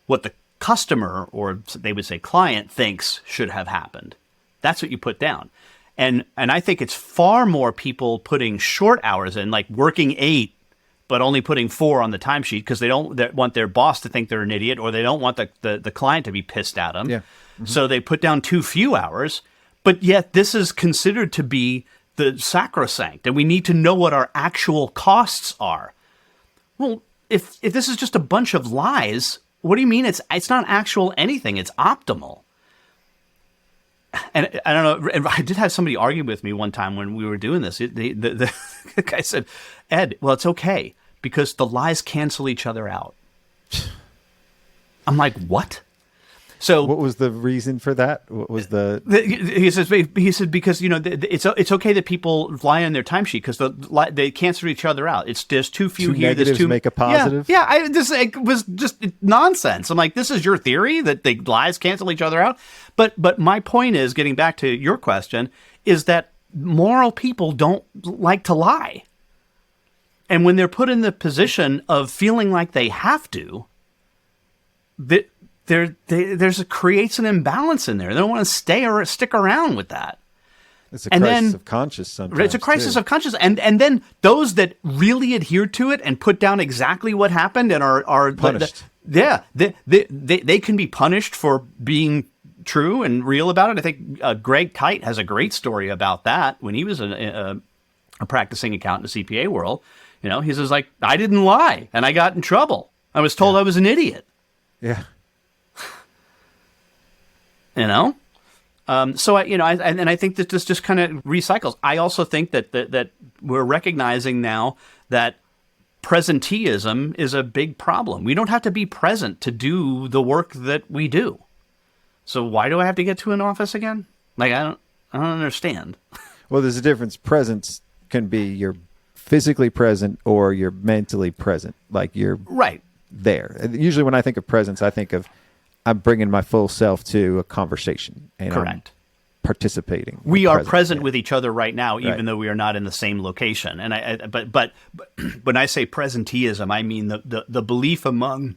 what the customer, or they would say client, thinks should have happened. That's what you put down. And I think it's far more people putting short hours in, like working 8, but only putting 4 on the timesheet because they want their boss to think they're an idiot, or they don't want the client to be pissed at them. Yeah. Mm-hmm. So they put down too few hours. But yet this is considered to be the sacrosanct, and we need to know what our actual costs are. Well, if this is just a bunch of lies, what do you mean it's not actual anything? It's optimal. And I don't know. And I did have somebody argue with me one time when we were doing this. The guy said, "Ed, well, it's okay because the lies cancel each other out." I'm like, what? So what was the reason for that? What was he said because it's okay that people lie on their timesheet because they cancel each other out. There's too few here. Negatives make a positive. Yeah. It was just nonsense. I'm like, this is your theory that the lies cancel each other out. But my point is, getting back to your question, is that moral people don't like to lie, and when they're put in the position of feeling like they have to, creates an imbalance in there. They don't want to stick around with that. It's a crisis of conscience sometimes. It's a crisis of conscience. And then those that really adhere to it and put down exactly what happened and are punished. They can be punished for being true and real about it. I think Greg Kite has a great story about that when he was a practicing accountant in the CPA world. He says, like, I didn't lie and I got in trouble. I was told I was an idiot. Yeah. So I think that this just kind of recycles. I also think that we're recognizing now that presenteeism is a big problem. We don't have to be present to do the work that we do. So why do I have to get to an office again? Like, I don't understand. Well, there's a difference. Presence can be you're physically present or you're mentally present. Like you're right there. Usually when I think of presence, I think of I'm bringing my full self to a conversation and correct. I'm participating. We are present with each other right now, even though we are not in the same location. And but when I say presenteeism, I mean the belief among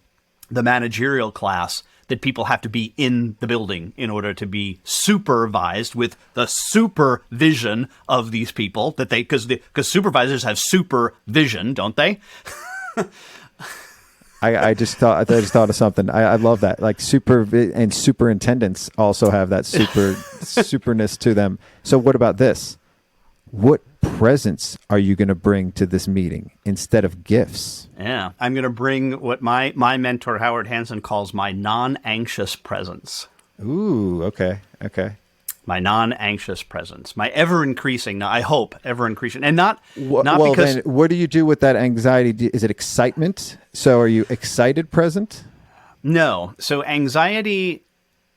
the managerial class that people have to be in the building in order to be supervised with the supervision of these people that because supervisors have supervision, don't they? I just thought of something. I love that. Like and superintendents also have that superness to them. So what about this? What presence are you going to bring to this meeting instead of gifts? Yeah, I'm going to bring what my mentor Howard Hansen calls my non-anxious presence. Ooh, okay. My non-anxious presence, my ever-increasing, I hope, ever-increasing, and not well, because... then what do you do with that anxiety? Is it excitement? So are you excited present? No. So anxiety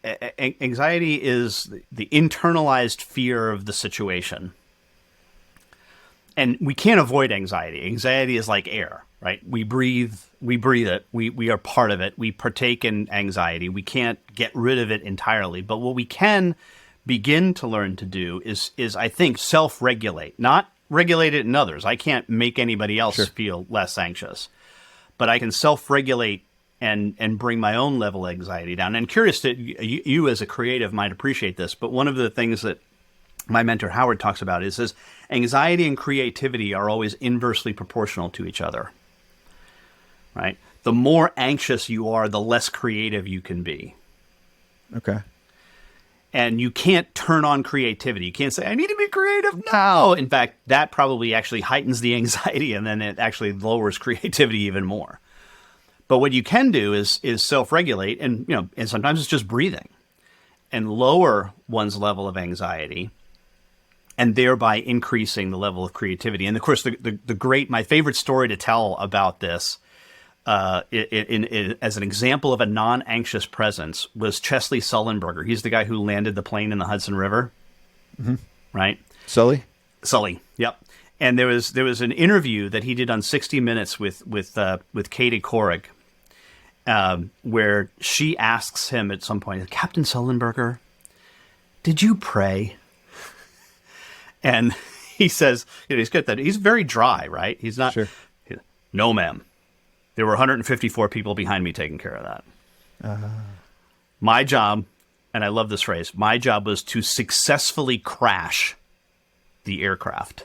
is the internalized fear of the situation. And we can't avoid anxiety. Anxiety is like air, right? We breathe it. We are part of it. We partake in anxiety. We can't get rid of it entirely. But what we can begin to learn to do is I think self-regulate, not regulate it in others. I can't make anybody else feel less anxious, but I can self-regulate and bring my own level of anxiety down. And curious that you as a creative might appreciate this, but one of the things that my mentor Howard talks about is anxiety and creativity are always inversely proportional to each other, right? The more anxious you are, the less creative you can be. Okay. And you can't turn on creativity. You can't say, I need to be creative now. In fact, that probably actually heightens the anxiety, and then it actually lowers creativity even more. But what you can do is self-regulate, and and sometimes it's just breathing, and lower one's level of anxiety, and thereby increasing the level of creativity. And of course, my favorite story to tell about this, as an example of a non-anxious presence, was Chesley Sullenberger. He's the guy who landed the plane in the Hudson River, right? Sully? Sully, yep. And there was an interview that he did on 60 Minutes with Katie Couric, where she asks him at some point, Captain Sullenberger, did you pray? And he says, he's got that. He's very dry, right? He's not. Sure. No, ma'am. There were 154 people behind me taking care of that. My job, and I love this phrase, my job was to successfully crash the aircraft.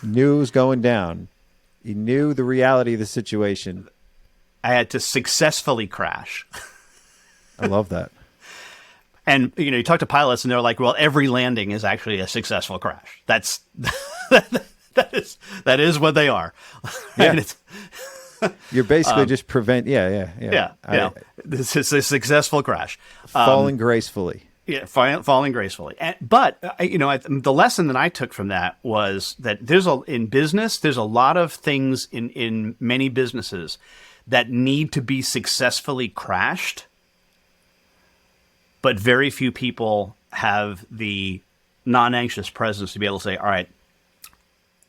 He knew it was going down. He knew the reality of the situation. I had to successfully crash. I love that. And, you talk to pilots and they're like, well, every landing is actually a successful crash. That's... That is what they are. Yeah. You're basically just prevent. Yeah. This is a successful crash. Falling gracefully. Yeah, falling gracefully. But the lesson that I took from that was that in business, there's a lot of things in many businesses that need to be successfully crashed, but very few people have the non-anxious presence to be able to say, all right,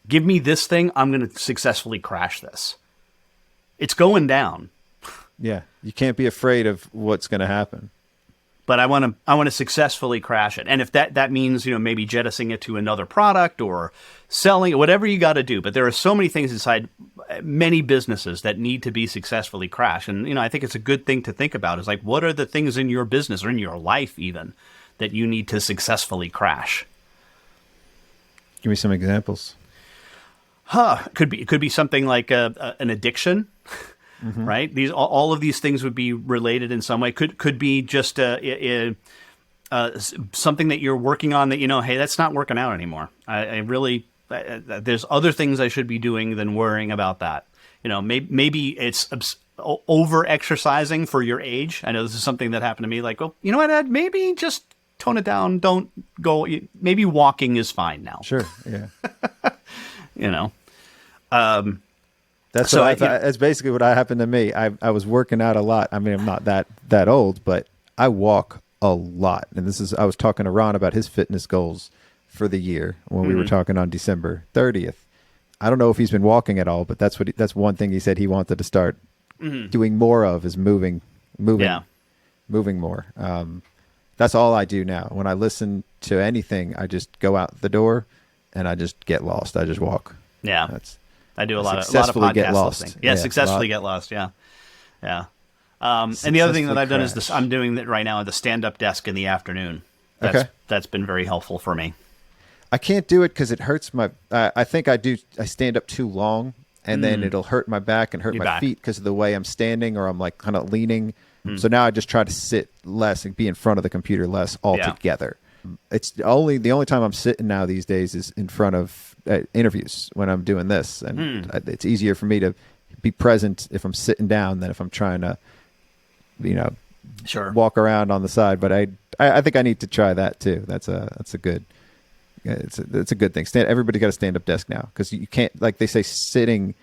give me this thing, I'm going to successfully crash this. It's going down. Yeah, you can't be afraid of what's going to happen. But I want to successfully crash it. And if that means, maybe jettisoning it to another product or selling it, whatever you got to do. But there are so many things inside many businesses that need to be successfully crashed. And, I think it's a good thing to think about is like, what are the things in your business or in your life even that you need to successfully crash? Give me some examples. Could be something like an addiction, right? All of these things would be related in some way. Could be just something that you're working on that hey, that's not working out anymore. I really there's other things I should be doing than worrying about that. Maybe it's over exercising for your age. I know this is something that happened to me. Like, well, you know what, Ed? Maybe just tone it down. Don't go. Maybe walking is fine now. Sure. Yeah. That's that's basically what happened to me. I was working out a lot. I mean, I'm not that old, but I walk a lot. And I was talking to Ron about his fitness goals for the year when we were talking on December 30th. I don't know if he's been walking at all, but that's one thing he said he wanted to start doing more of is moving more. That's all I do now. When I listen to anything, I just go out the door and I just get lost. I just walk. Yeah, I do a lot of successfully get podcast lost. listening. Yeah, successfully get lost. Yeah. And the other thing that I've done is this. I'm doing that right now at the stand-up desk in the afternoon. That's been very helpful for me. I can't do it because it hurts my. I think I stand up too long, and then it'll hurt my back and hurt my feet because of the way I'm standing, or I'm like kind of leaning. So now I just try to sit less and be in front of the computer less altogether. It's the only time I'm sitting now these days is in front of interviews when I'm doing this, and it's easier for me to be present if I'm sitting down than if I'm trying to, walk around on the side. But I think I need to try that too. That's a good. It's a good thing. Everybody got a stand up desk now because you can't, like they say, sitting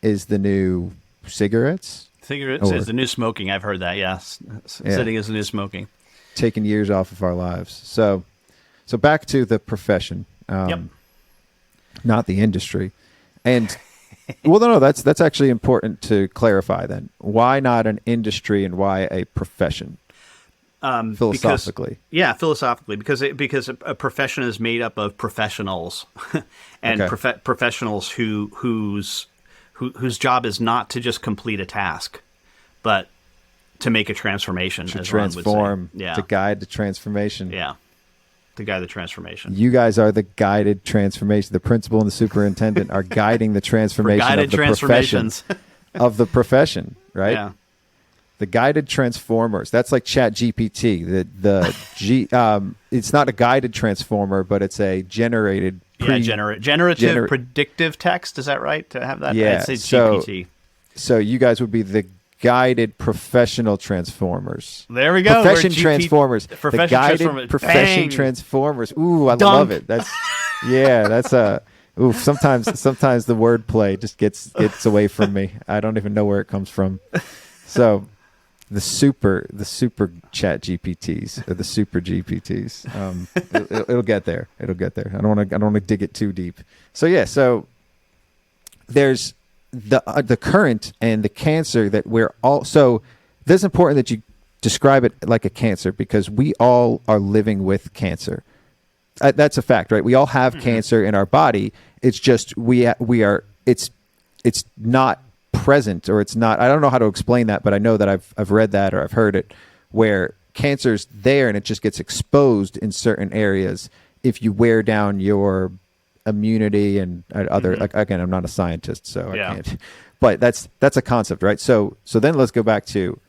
is the new cigarettes. Cigarettes is the new smoking. I've heard that. Yes, sitting is the new smoking. Taking years off of our lives. So back to the profession, not the industry. And well, no, that's actually important to clarify. Then why not an industry and why a profession? Philosophically, philosophically, because a profession is made up of professionals, and professionals whose job is not to just complete a task, but to make a transformation, to transform, to guide the transformation. Yeah, to guide the transformation. You guys are the guided transformation. The principal and the superintendent are guiding the transformation of the profession, right? The guided transformers. That's like Chat GPT. It's not a guided transformer, but it's a generated. Generative predictive text. Is that right? To have that? Yeah. It's GPT. So you guys would be the guided professional transformers. There we go. Profession transformers. Profession the guided transformers. profession Bang. transformers. Ooh, I Dunk. love it. That's that's a. Ooh, sometimes the wordplay just gets away from me. I don't even know where it comes from. So. The super Chat GPTs or the super GPTs. It'll get there. It'll get there. I don't want to dig it too deep. So there's the current and the cancer that we're all. So this is important that you describe it like a cancer because we all are living with cancer. That's a fact, right? We all have cancer in our body. It's just we are. It's not present, or it's not. I don't know how to explain that, but I know that I've read that or I've heard it, where cancer's there and it just gets exposed in certain areas if you wear down your immunity and other. Again, I'm not a scientist, so I can't. But that's a concept, right? So then let's go back to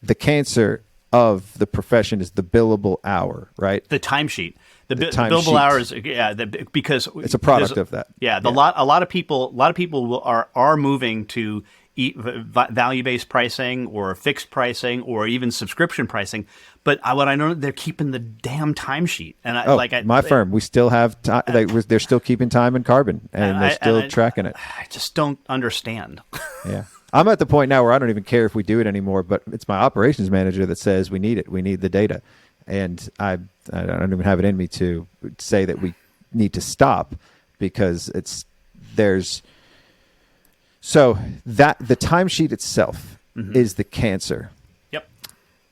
the cancer of the profession is the billable hour, right? The timesheet. The time billable sheet. hours, because it's a product of that. Yeah, a lot of people are moving to value-based pricing or fixed pricing or even subscription pricing. But what I know, they're keeping the damn timesheet. And my firm, we still have they're still keeping time and carbon, and they're still tracking it. I just don't understand. Yeah. I'm at the point now where I don't even care if we do it anymore, but it's my operations manager that says we need it. We need the data. And I don't even have it in me to say that we need to stop because so that the timesheet itself is the cancer. Yep.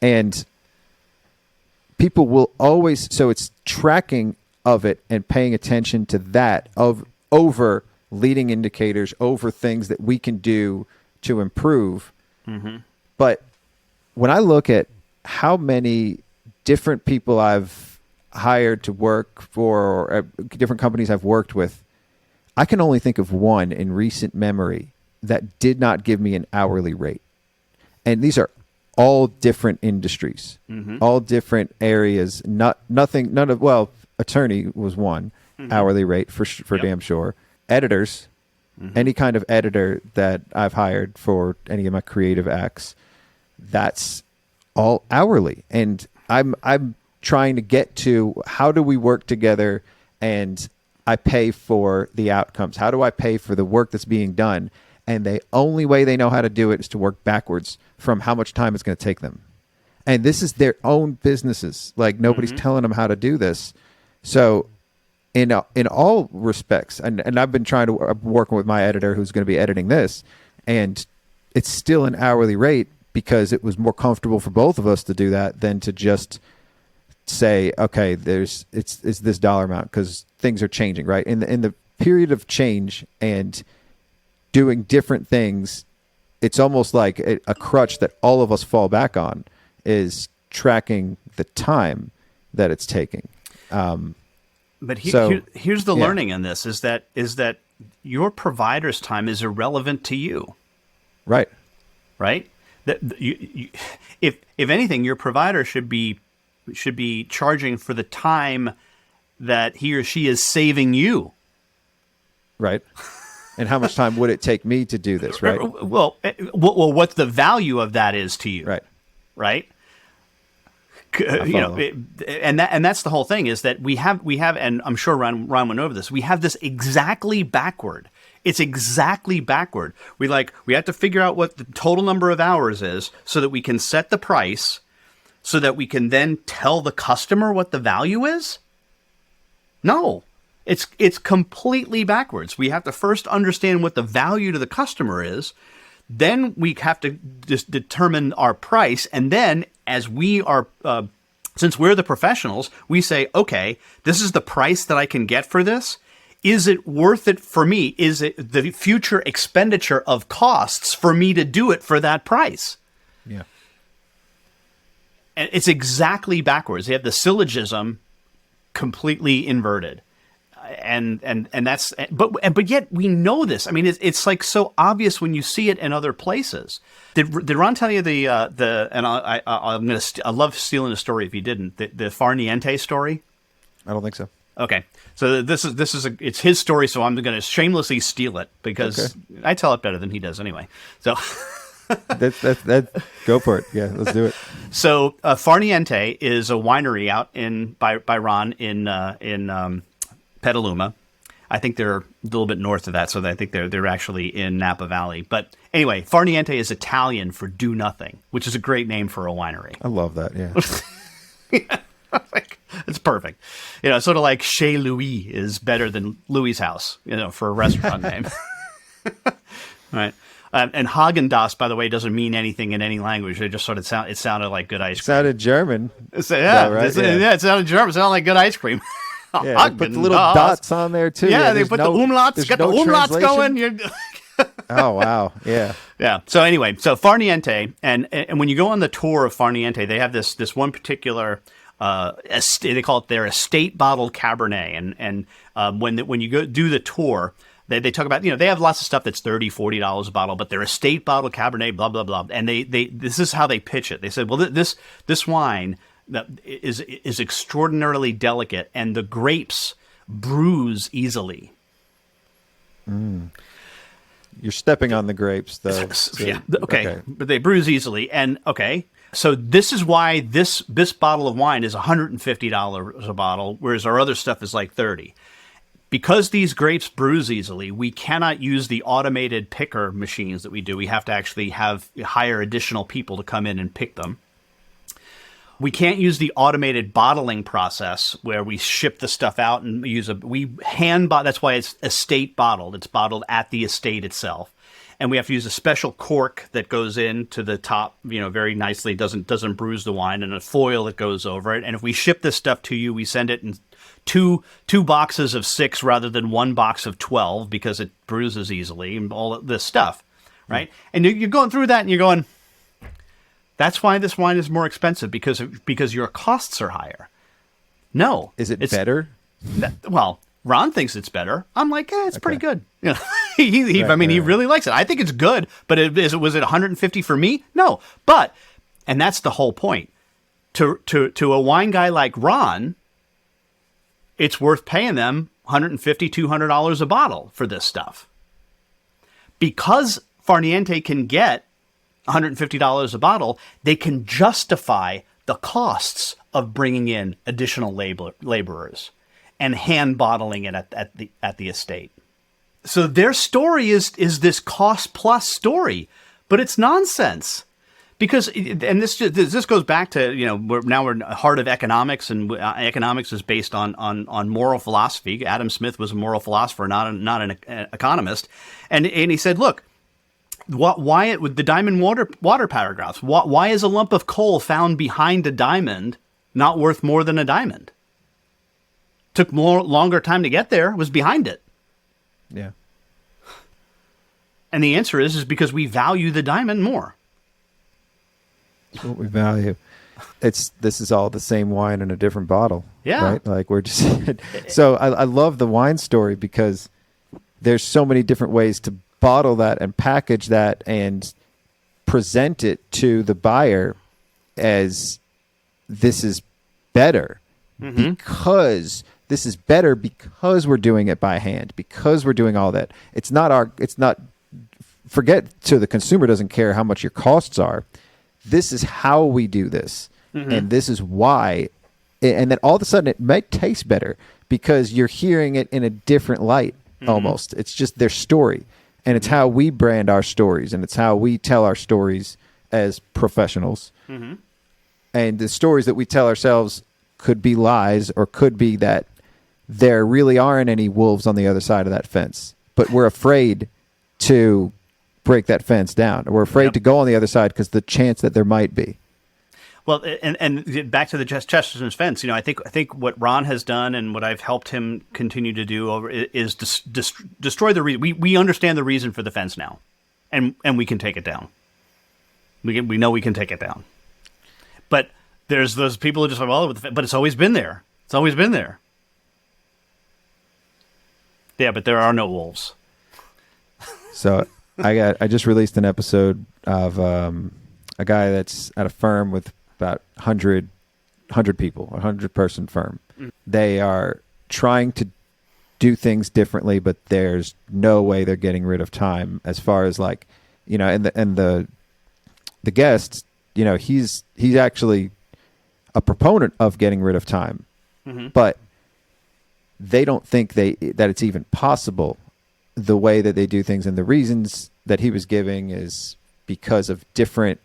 And people will always, so it's tracking of it and paying attention to that over leading indicators, over things that we can do to improve. But when I look at how many different people I've hired to work for, or different companies I've worked with, I can only think of one in recent memory that did not give me an hourly rate. And these are all different industries, all different areas. Attorney was one hourly rate for damn sure. Editors, any kind of editor that I've hired for any of my creative acts, that's all hourly. And I'm trying to get to how do we work together and I pay for the outcomes. How do I pay for the work that's being done? And the only way they know how to do it is to work backwards from how much time it's going to take them. And this is their own businesses. Like nobody's telling them how to do this. So in all respects, and I've been trying to working with my editor who's going to be editing this, and it's still an hourly rate because it was more comfortable for both of us to do that than to just say, okay, it's this dollar amount because things are changing, right? In the period of change and doing different things, it's almost like a crutch that all of us fall back on is tracking the time that it's taking. But here's the learning in this is that your provider's time is irrelevant to you. Right. Right? If anything, your provider should be charging for the time that he or she is saving you. Right. And how much time would it take me to do this, right? Well, what the value of that is to you. Right. Right? And that's the whole thing is that we have, and I'm sure Ron went over this. We have this exactly backward. It's exactly backward. We have to figure out what the total number of hours is so that we can set the price so that we can then tell the customer what the value is. No, it's completely backwards. We have to first understand what the value to the customer is. Then we have to just determine our price. And then as we are, since we're the professionals, we say, okay, this is the price that I can get for this. Is it worth it for me? Is it the future expenditure of costs for me to do it for that price? Yeah. And it's exactly backwards. They have the syllogism completely inverted. and that's but yet we know this. I mean, it's like so obvious when you see it in other places. Did Ron tell you the and I love stealing a story if he didn't, the Far Niente story? I don't think so. Okay, so it's his story, so I'm going to shamelessly steal it because I tell it better than he does anyway. So that's go for it. Yeah, let's do it. So Far Niente is a winery out by Ron in Petaluma. I think they're a little bit north of that, so I think they're actually in Napa Valley. But anyway, Far Niente is Italian for do nothing, which is a great name for a winery. I love that. Yeah. It's perfect. Sort of like Chez Louis is better than Louis' House, for a restaurant name. Right. And Haagen-Dazs, by the way, doesn't mean anything in any language. It just sort of sounded like good ice cream. It sounded German. It sounded German. It sounded like good ice cream. Yeah, they put the little dots on there too. Yeah, they put the umlauts. Got the umlauts going. Oh wow, yeah, yeah. So anyway, Far Niente, and when you go on the tour of Far Niente, they have this one particular. They call it their estate bottled Cabernet, and when you go do the tour, they talk about they have lots of stuff that's $30-$40 a bottle, but their estate bottled Cabernet, blah blah blah, and they this is how they pitch it. They said, well, this wine that is extraordinarily delicate, and the grapes bruise easily. You're stepping on the grapes, though. So, yeah. Okay, but they bruise easily, and so this is why this bottle of wine is $150 a bottle, whereas our other stuff is like $30. Because these grapes bruise easily, we cannot use the automated picker machines that we do. We have to actually hire additional people to come in and pick them. We can't use the automated bottling process where we ship the stuff out and we hand bottle. That's why it's estate bottled. It's bottled at the estate itself. And we have to use a special cork that goes into the top, very nicely, doesn't bruise the wine, and a foil that goes over it. And if we ship this stuff to you, we send it in two boxes of 6 rather than one box of 12 because it bruises easily and all of this stuff, right? And you're going through that and you're going, that's why this wine is more expensive because your costs are higher. No, is it better? Well, Ron thinks it's better. I'm like, it's pretty good. He really likes it. I think it's good, but was it 150 for me? No, and that's the whole point. To a wine guy like Ron, it's worth paying them $150, $200 a bottle for this stuff. Because Far Niente can get $150 a bottle, they can justify the costs of bringing in additional laborers and hand bottling it at the estate. So their story is this cost plus story, but it's nonsense. Because, and this goes back to, we're in the heart of economics, and economics is based on moral philosophy. Adam Smith was a moral philosopher, not an economist. And he said, look, why with the diamond water paragraphs, why is a lump of coal found behind a diamond not worth more than a diamond? Took longer time to get there, was behind it. Yeah. And the answer is because we value the diamond more. What we value. This is all the same wine in a different bottle. Yeah. Right? Like we're just so I love the wine story because there's so many different ways to bottle that and package that and present it to the buyer as this is better because this is better because we're doing it by hand, because we're doing all that. Forget to the consumer doesn't care how much your costs are. This is how we do this. And this is why. And then all of a sudden it might taste better because you're hearing it in a different light almost. It's just their story. And it's how we brand our stories, and it's how we tell our stories as professionals. And the stories that we tell ourselves could be lies, or could be that there really aren't any wolves on the other side of that fence. But we're afraid to break that fence down. Or we're afraid to go on the other side because the chance that there might be. Well, and back to the Chesterton Fence, I think what Ron has done and what I've helped him continue to do is destroy the reason. We understand the reason for the fence now, and we can take it down. We know we can take it down. But there's those people who just like, well, but it's always been there. It's always been there. Yeah, but there are no wolves. So I just released an episode of a guy that's at a firm with about 100 people, a 100-person firm. They are trying to do things differently, but there's no way they're getting rid of time. As far as like, and the guest, he's actually a proponent of getting rid of time, but they don't think that it's even possible the way that they do things. And the reasons that he was giving is because of different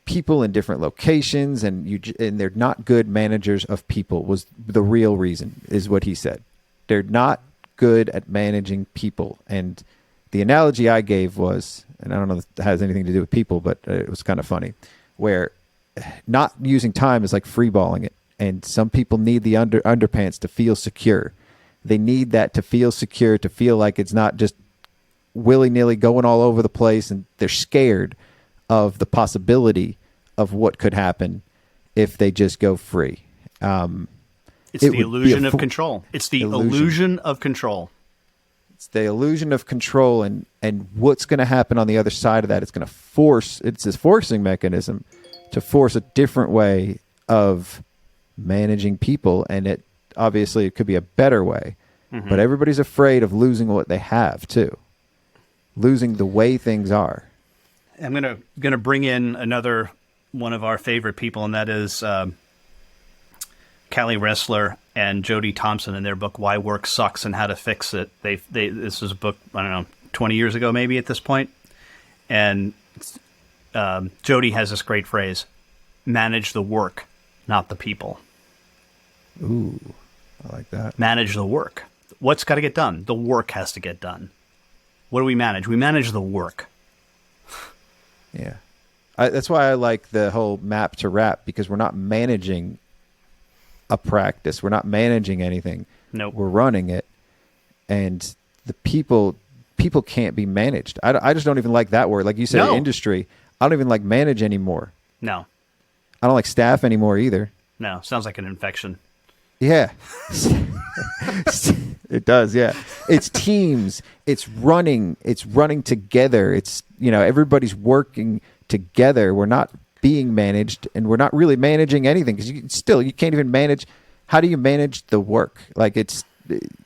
people in different locations, and they're not good managers of people was the real reason, is what he said. They're not good at managing people. And the analogy I gave was, and I don't know if it has anything to do with people, but it was kind of funny, where not using time is like freeballing it. And some people need the underpants to feel secure. They need that to feel secure, to feel like it's not just willy-nilly going all over the place, and they're scared of the possibility of what could happen if they just go free. It's the illusion of control. It's the illusion of control. It's the illusion of control, and what's going to happen on the other side of that? It's going to it's this forcing mechanism to force a different way of managing people, and it could be a better way. But everybody's afraid of losing what they have too, losing the way things are. I'm gonna bring in another one of our favorite people, and that is Callie Ressler and Jody Thompson in their book "Why Work Sucks and How to Fix It." This was a book, I don't know, 20 years ago maybe at this point, and Jody has this great phrase: "Manage the work, not the people." Ooh, I like that. Manage the work. What's got to get done? The work has to get done. What do we manage? We manage the work. Yeah. That's why I like the whole map to wrap, because we're not managing a practice. We're not managing anything. Nope. We're running it. And the people can't be managed. I just don't even like that word. Like you said, No. Industry. I don't even like manage anymore. No. I don't like staff anymore either. No. Sounds like an infection. Yeah. It does, yeah. It's teams. It's running together. It's, everybody's working together. We're not being managed, and we're not really managing anything, because you can't even manage. How do you manage the work? Like,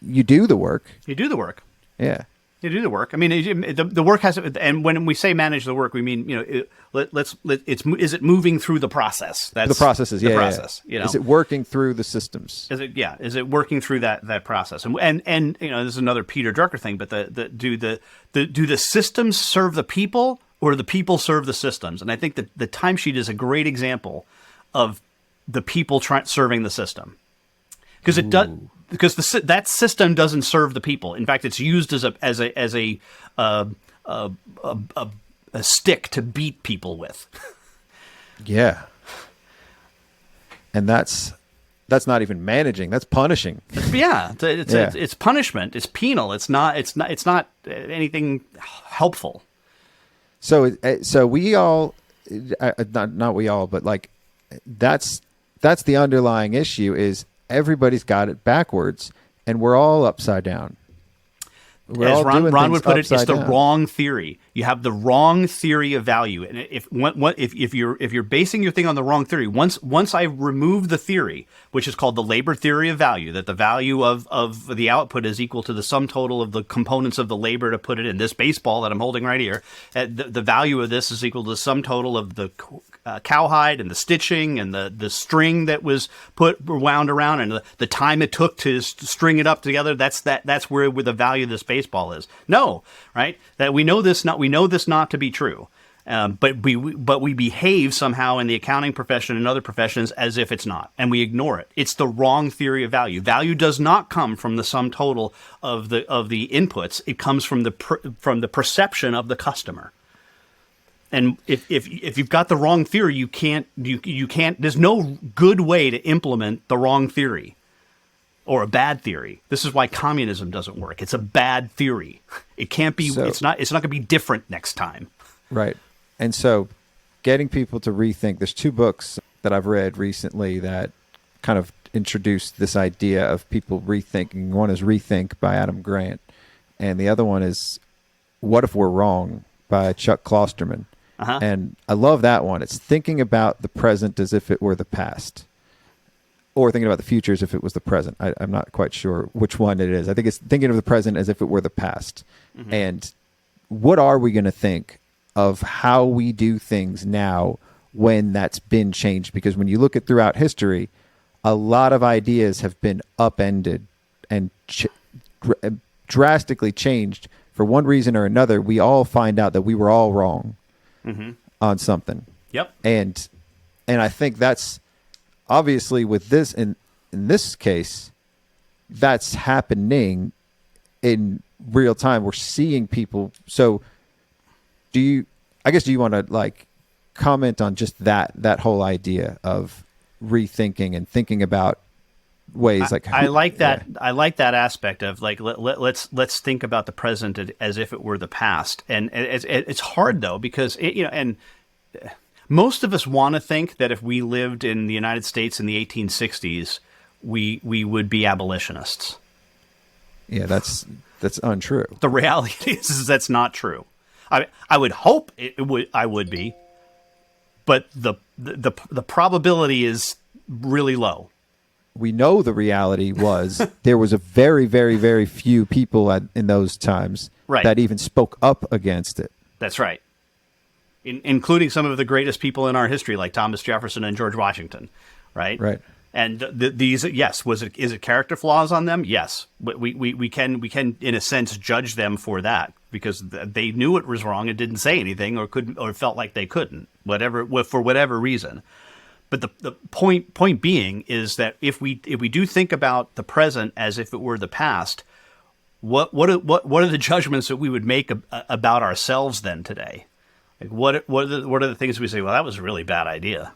you do the work. You do the work. Yeah. You do the work. I mean, the work has, and when we say manage the work, we mean, is it moving through the process? That's the processes. The yeah, process. Yeah. Is it working through the systems? Is it working through that process? And this is another Peter Drucker thing. But do the systems serve the people, or the people serve the systems? And I think that the timesheet is a great example of the people serving the system, because it does. Because that system doesn't serve the people. In fact, it's used as a stick to beat people with. Yeah, and that's not even managing. That's punishing. Yeah, it's punishment. It's penal. It's not anything helpful. So we all, not we all, but like that's the underlying issue is. Everybody's got it backwards, and we're all upside down. As Ron would put it, it's the wrong theory. You have the wrong theory of value, and if you're basing your thing on the wrong theory, once I remove the theory, which is called the labor theory of value, that the value of the output is equal to the sum total of the components of the labor to put it in this baseball that I'm holding right here. The value of this is equal to the sum total of the cowhide and the stitching and the string that was wound around and the time it took to string it up together. That's where the value of this baseball is. No, right? That we know this not to be true. But we behave somehow in the accounting profession and other professions as if it's not, and we ignore it. It's the wrong theory of value. Value does not come from the sum total of the inputs. It comes from the perception of the customer. And if you've got the wrong theory, you can't. There's no good way to implement the wrong theory. Or a bad theory. This is why communism doesn't work. It's a bad theory. It can't be. It's not going to be different next time. Right. And so, getting people to rethink. There's two books that I've read recently that kind of introduced this idea of people rethinking. One is Rethink by Adam Grant, and the other one is What If We're Wrong by Chuck Klosterman. And I love that one. It's thinking about the present as if it were the past, or thinking about the future as if it was the present. I'm not quite sure which one it is. I think it's thinking of the present as if it were the past. And what are we going to think of how we do things now when that's been changed? Because when you look at throughout history, a lot of ideas have been upended and drastically changed for one reason or another. We all find out that we were all wrong on something. Yep. And I think that's obviously with this in this case, that's happening in real time. We're seeing people. So do you want to like comment on just that whole idea of rethinking and thinking about ways like I like that. Yeah. I like that aspect of like let's think about the present as if it were the past. And it's hard though, because and most of us want to think that if we lived in the United States in the 1860s, we would be abolitionists. Yeah, that's untrue. The reality is that's not true. I would hope I would be, but the probability is really low. We know the reality was there was a very, very, very few people in those times that even spoke up against it. That's right. Including some of the greatest people in our history, like Thomas Jefferson and George Washington, right? Right. And these, yes, is it character flaws on them? Yes, we can in a sense judge them for that because they knew it was wrong and didn't say anything or felt like they couldn't, for whatever reason. But the point being is that if we do think about the present as if it were the past, what are the judgments that we would make about ourselves then today? Like what are the things we say? Well, that was a really bad idea.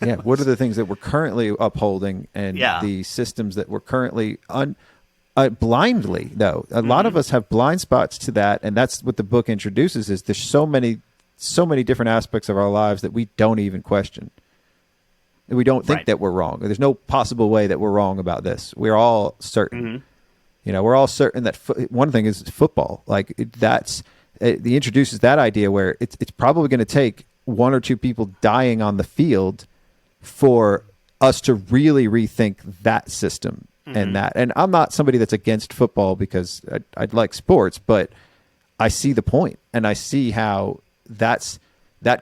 Yeah. What are the things that we're currently upholding and the systems that we're currently blindly though? A lot of us have blind spots to that, and that's what the book introduces. Is there's so many different aspects of our lives that we don't even question. We don't think that we're wrong. There's no possible way that we're wrong about this. We're all certain. We're all certain that one thing is football. Like he introduces that idea where it's probably going to take one or two people dying on the field for us to really rethink that system and that. And I'm not somebody that's against football because I like sports, but I see the point and I see how that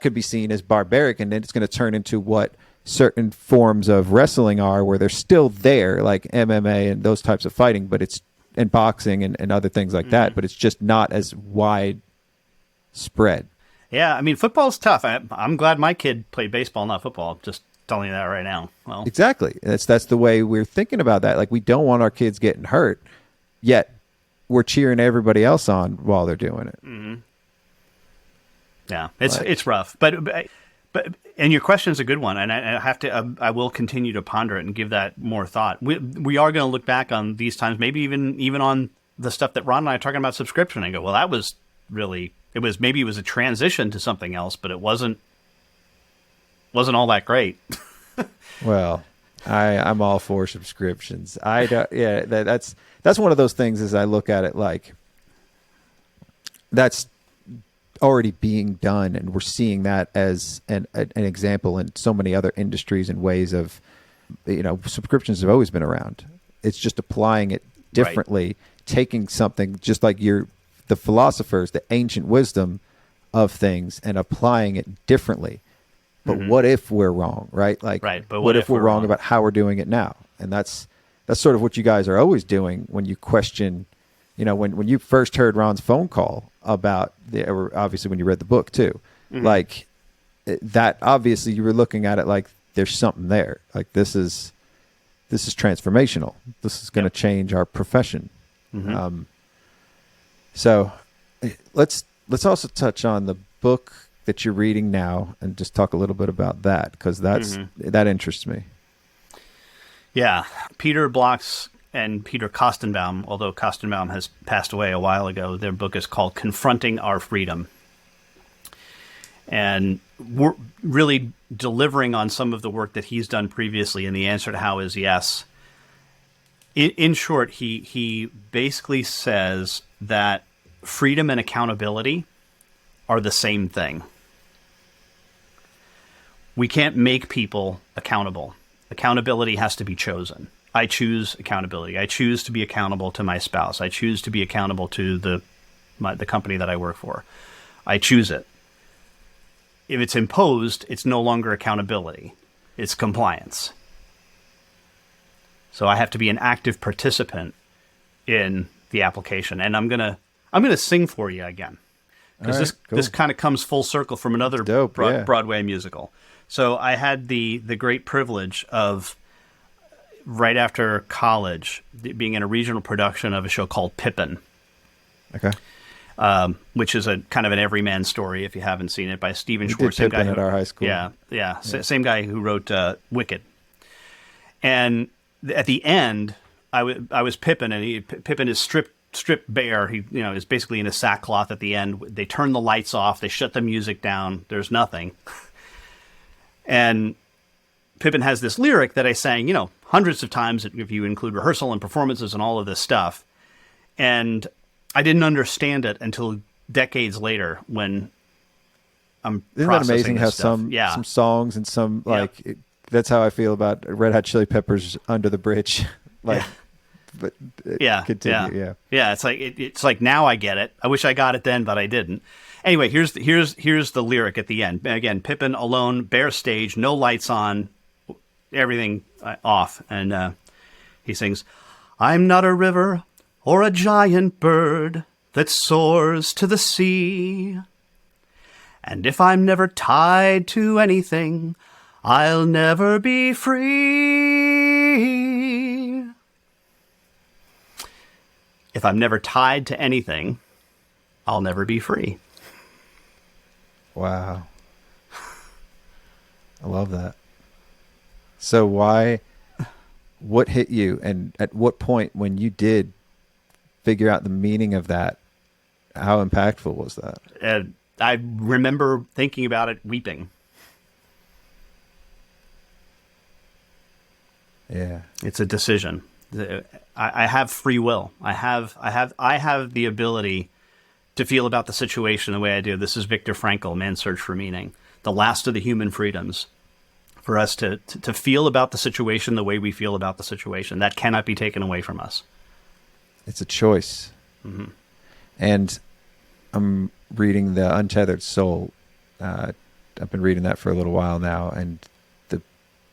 could be seen as barbaric, and then it's going to turn into what certain forms of wrestling are, where they're still there, like MMA and those types of fighting, but and boxing and other things like that, but it's just not as wide spread. Yeah, I mean, football's tough. I'm glad my kid played baseball, not football. Just telling you that right now. Well, exactly. That's the way we're thinking about that. Like, we don't want our kids getting hurt, yet we're cheering everybody else on while they're doing it. Yeah, it's rough, but and your question is a good one, and I will continue to ponder it and give that more thought. We are going to look back on these times, maybe even on the stuff that Ron and I are talking about subscription, and go, well, that was really it was a transition to something else, but it wasn't all that great. Well, I'm all for subscriptions. That's one of those things. As I look at it, like that's already being done, and we're seeing that as an example in so many other industries and ways of, subscriptions have always been around. It's just applying it differently, taking something just like the philosophers, the ancient wisdom of things, and applying it differently. But what if we're wrong, right? Like, but what if we're wrong about how we're doing it now? And that's sort of what you guys are always doing when you question. When you first heard Ron's phone call about or obviously when you read the book too, like that, obviously you were looking at it like there's something there. Like this is transformational. This is going to change our profession. So let's also touch on the book that you're reading now and just talk a little bit about that, because that interests me. Yeah, Peter Block's and Peter Kostenbaum, although Kostenbaum has passed away a while ago, their book is called Confronting Our Freedom. And we're really delivering on some of the work that he's done previously, and the answer to how is yes. In short, he basically says that freedom and accountability are the same thing. We can't make people accountable. Accountability has to be chosen. I choose accountability. I choose to be accountable to my spouse. I choose to be accountable to the company that I work for. I choose it. If it's imposed, it's no longer accountability. It's compliance. So I have to be an active participant in the application. And I'm gonna sing for you again, because this kind of comes full circle from another Broadway musical. So I had the great privilege of, right after college, being in a regional production of a show called Pippin. Okay. Which is a kind of an everyman story, if you haven't seen it, by Stephen Schwartz. Did Pippin at our high school. Yeah. Same guy who wrote Wicked. And at the end, I was Pippin, and Pippin is stripped bare. He is basically in a sackcloth at the end. They turn the lights off. They shut the music down. There's nothing. And Pippin has this lyric that I sang, hundreds of times if you include rehearsal and performances and all of this stuff. And I didn't understand it until decades later when I'm Isn't that amazing how some songs and some that's how I feel about Red Hot Chili Peppers Under the Bridge. Continue. Yeah. It's like now I get it. I wish I got it then, but I didn't. Anyway, here's the lyric at the end. Again, Pippin alone, bare stage, no lights on, everything off, and he sings, "I'm not a river or a giant bird that soars to the sea. And if I'm never tied to anything, I'll never be free. If I'm never tied to anything, I'll never be free." Wow. I love that. So what hit you, and at what point when you did figure out the meaning of that, how impactful was that? I remember thinking about it, weeping. Yeah. It's a decision. I have free will. I have the ability to feel about the situation the way I do. This is Viktor Frankl, Man's Search for Meaning, the last of the human freedoms. For us to feel about the situation the way we feel about the situation. That cannot be taken away from us. It's a choice. Mm-hmm. And I'm reading The Untethered Soul. I've been reading that for a little while now, and the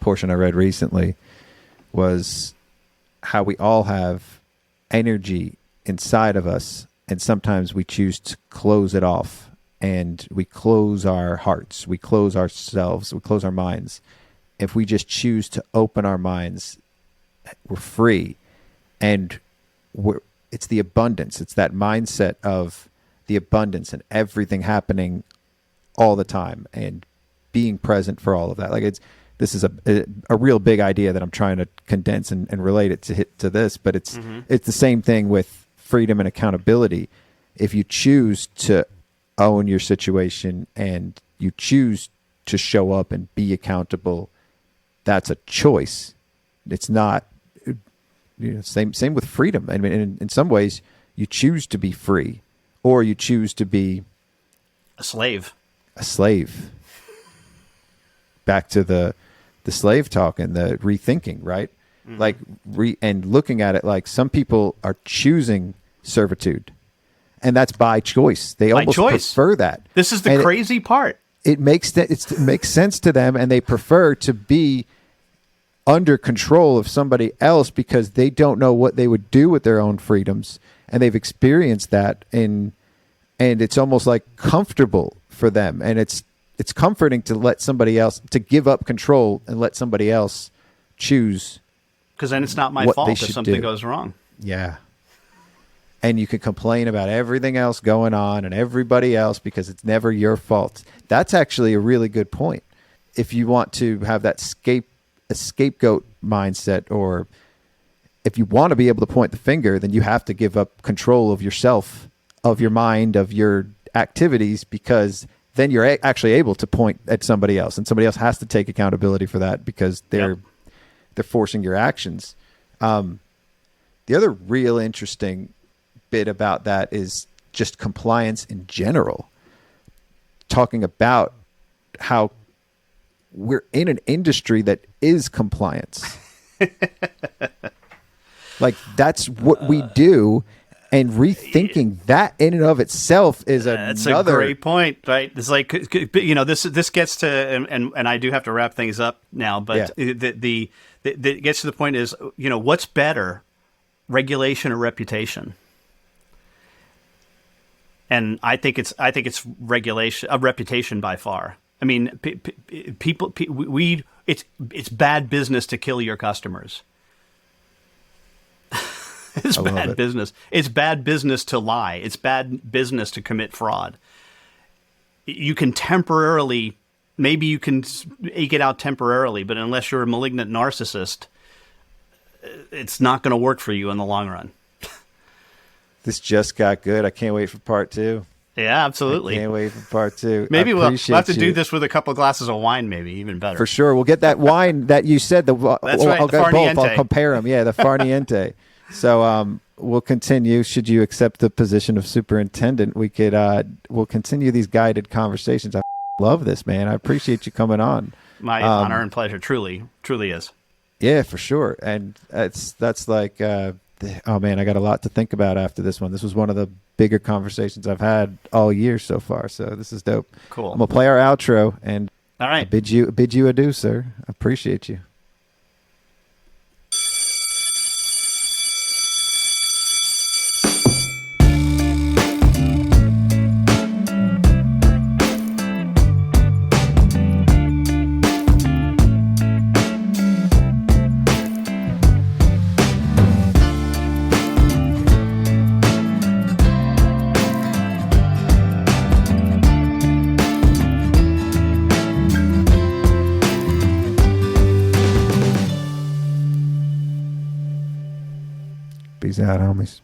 portion I read recently was how we all have energy inside of us, and sometimes we choose to close it off, and we close our hearts, we close ourselves, we close our minds. If we just choose to open our minds, we're free. And it's the abundance. It's that mindset of the abundance and everything happening all the time and being present for all of that. This is a real big idea that I'm trying to condense and relate it to this, but it's the same thing with freedom and accountability. If you choose to own your situation and you choose to show up and be accountable, that's a choice. It's not, same with freedom. I mean, in some ways, you choose to be free, or you choose to be a slave. Back to the slave talk and the rethinking, right? Mm-hmm. And looking at it like some people are choosing servitude, and that's by choice. They almost prefer that. This is the crazy part. It makes sense to them, and they prefer to be under control of somebody else because they don't know what they would do with their own freedoms, and they've experienced that, and it's almost like comfortable for them, and it's comforting to let somebody else, to give up control and let somebody else choose. Because then it's not my fault if something goes wrong. Yeah. And you can complain about everything else going on and everybody else because it's never your fault. That's actually a really good point. If you want to have that scapegoat mindset, or if you want to be able to point the finger, then you have to give up control of yourself, of your mind, of your activities, because then you're actually able to point at somebody else, and somebody else has to take accountability for that because they're forcing your actions. The other real interesting bit about that is just compliance in general. Talking about how we're in an industry that is compliance. Like, that's what we do. And rethinking that in and of itself is That's another a great point, right? It's like, this gets to, and I do have to wrap things up now, but the gets to the point is, what's better, regulation or reputation? And I think it's regulation, reputation by far. I mean, it's bad business to kill your customers. It's bad business. It's bad business to lie. It's bad business to commit fraud. You can temporarily, maybe you can eke it out temporarily, but unless you're a malignant narcissist, it's not going to work for you in the long run. This just got good. I can't wait for part 2. Yeah, absolutely. I can't wait for part 2. Maybe we'll have to do this with a couple of glasses of wine, maybe even better. For sure. We'll get that wine that you said. That's right, I'll the get both. Farniente. I'll compare them. Yeah, the Farniente. So we'll continue. Should you accept the position of superintendent, we'll continue these guided conversations. I love this, man. I appreciate you coming on. My honor and pleasure. Truly is. Yeah, for sure. And that's like, oh man, I got a lot to think about after this one. This was one of the bigger conversations I've had all year so far. So this is dope. Cool. I'm gonna play our outro, and all right, I bid you adieu, sir. I appreciate you. Peace out, homies.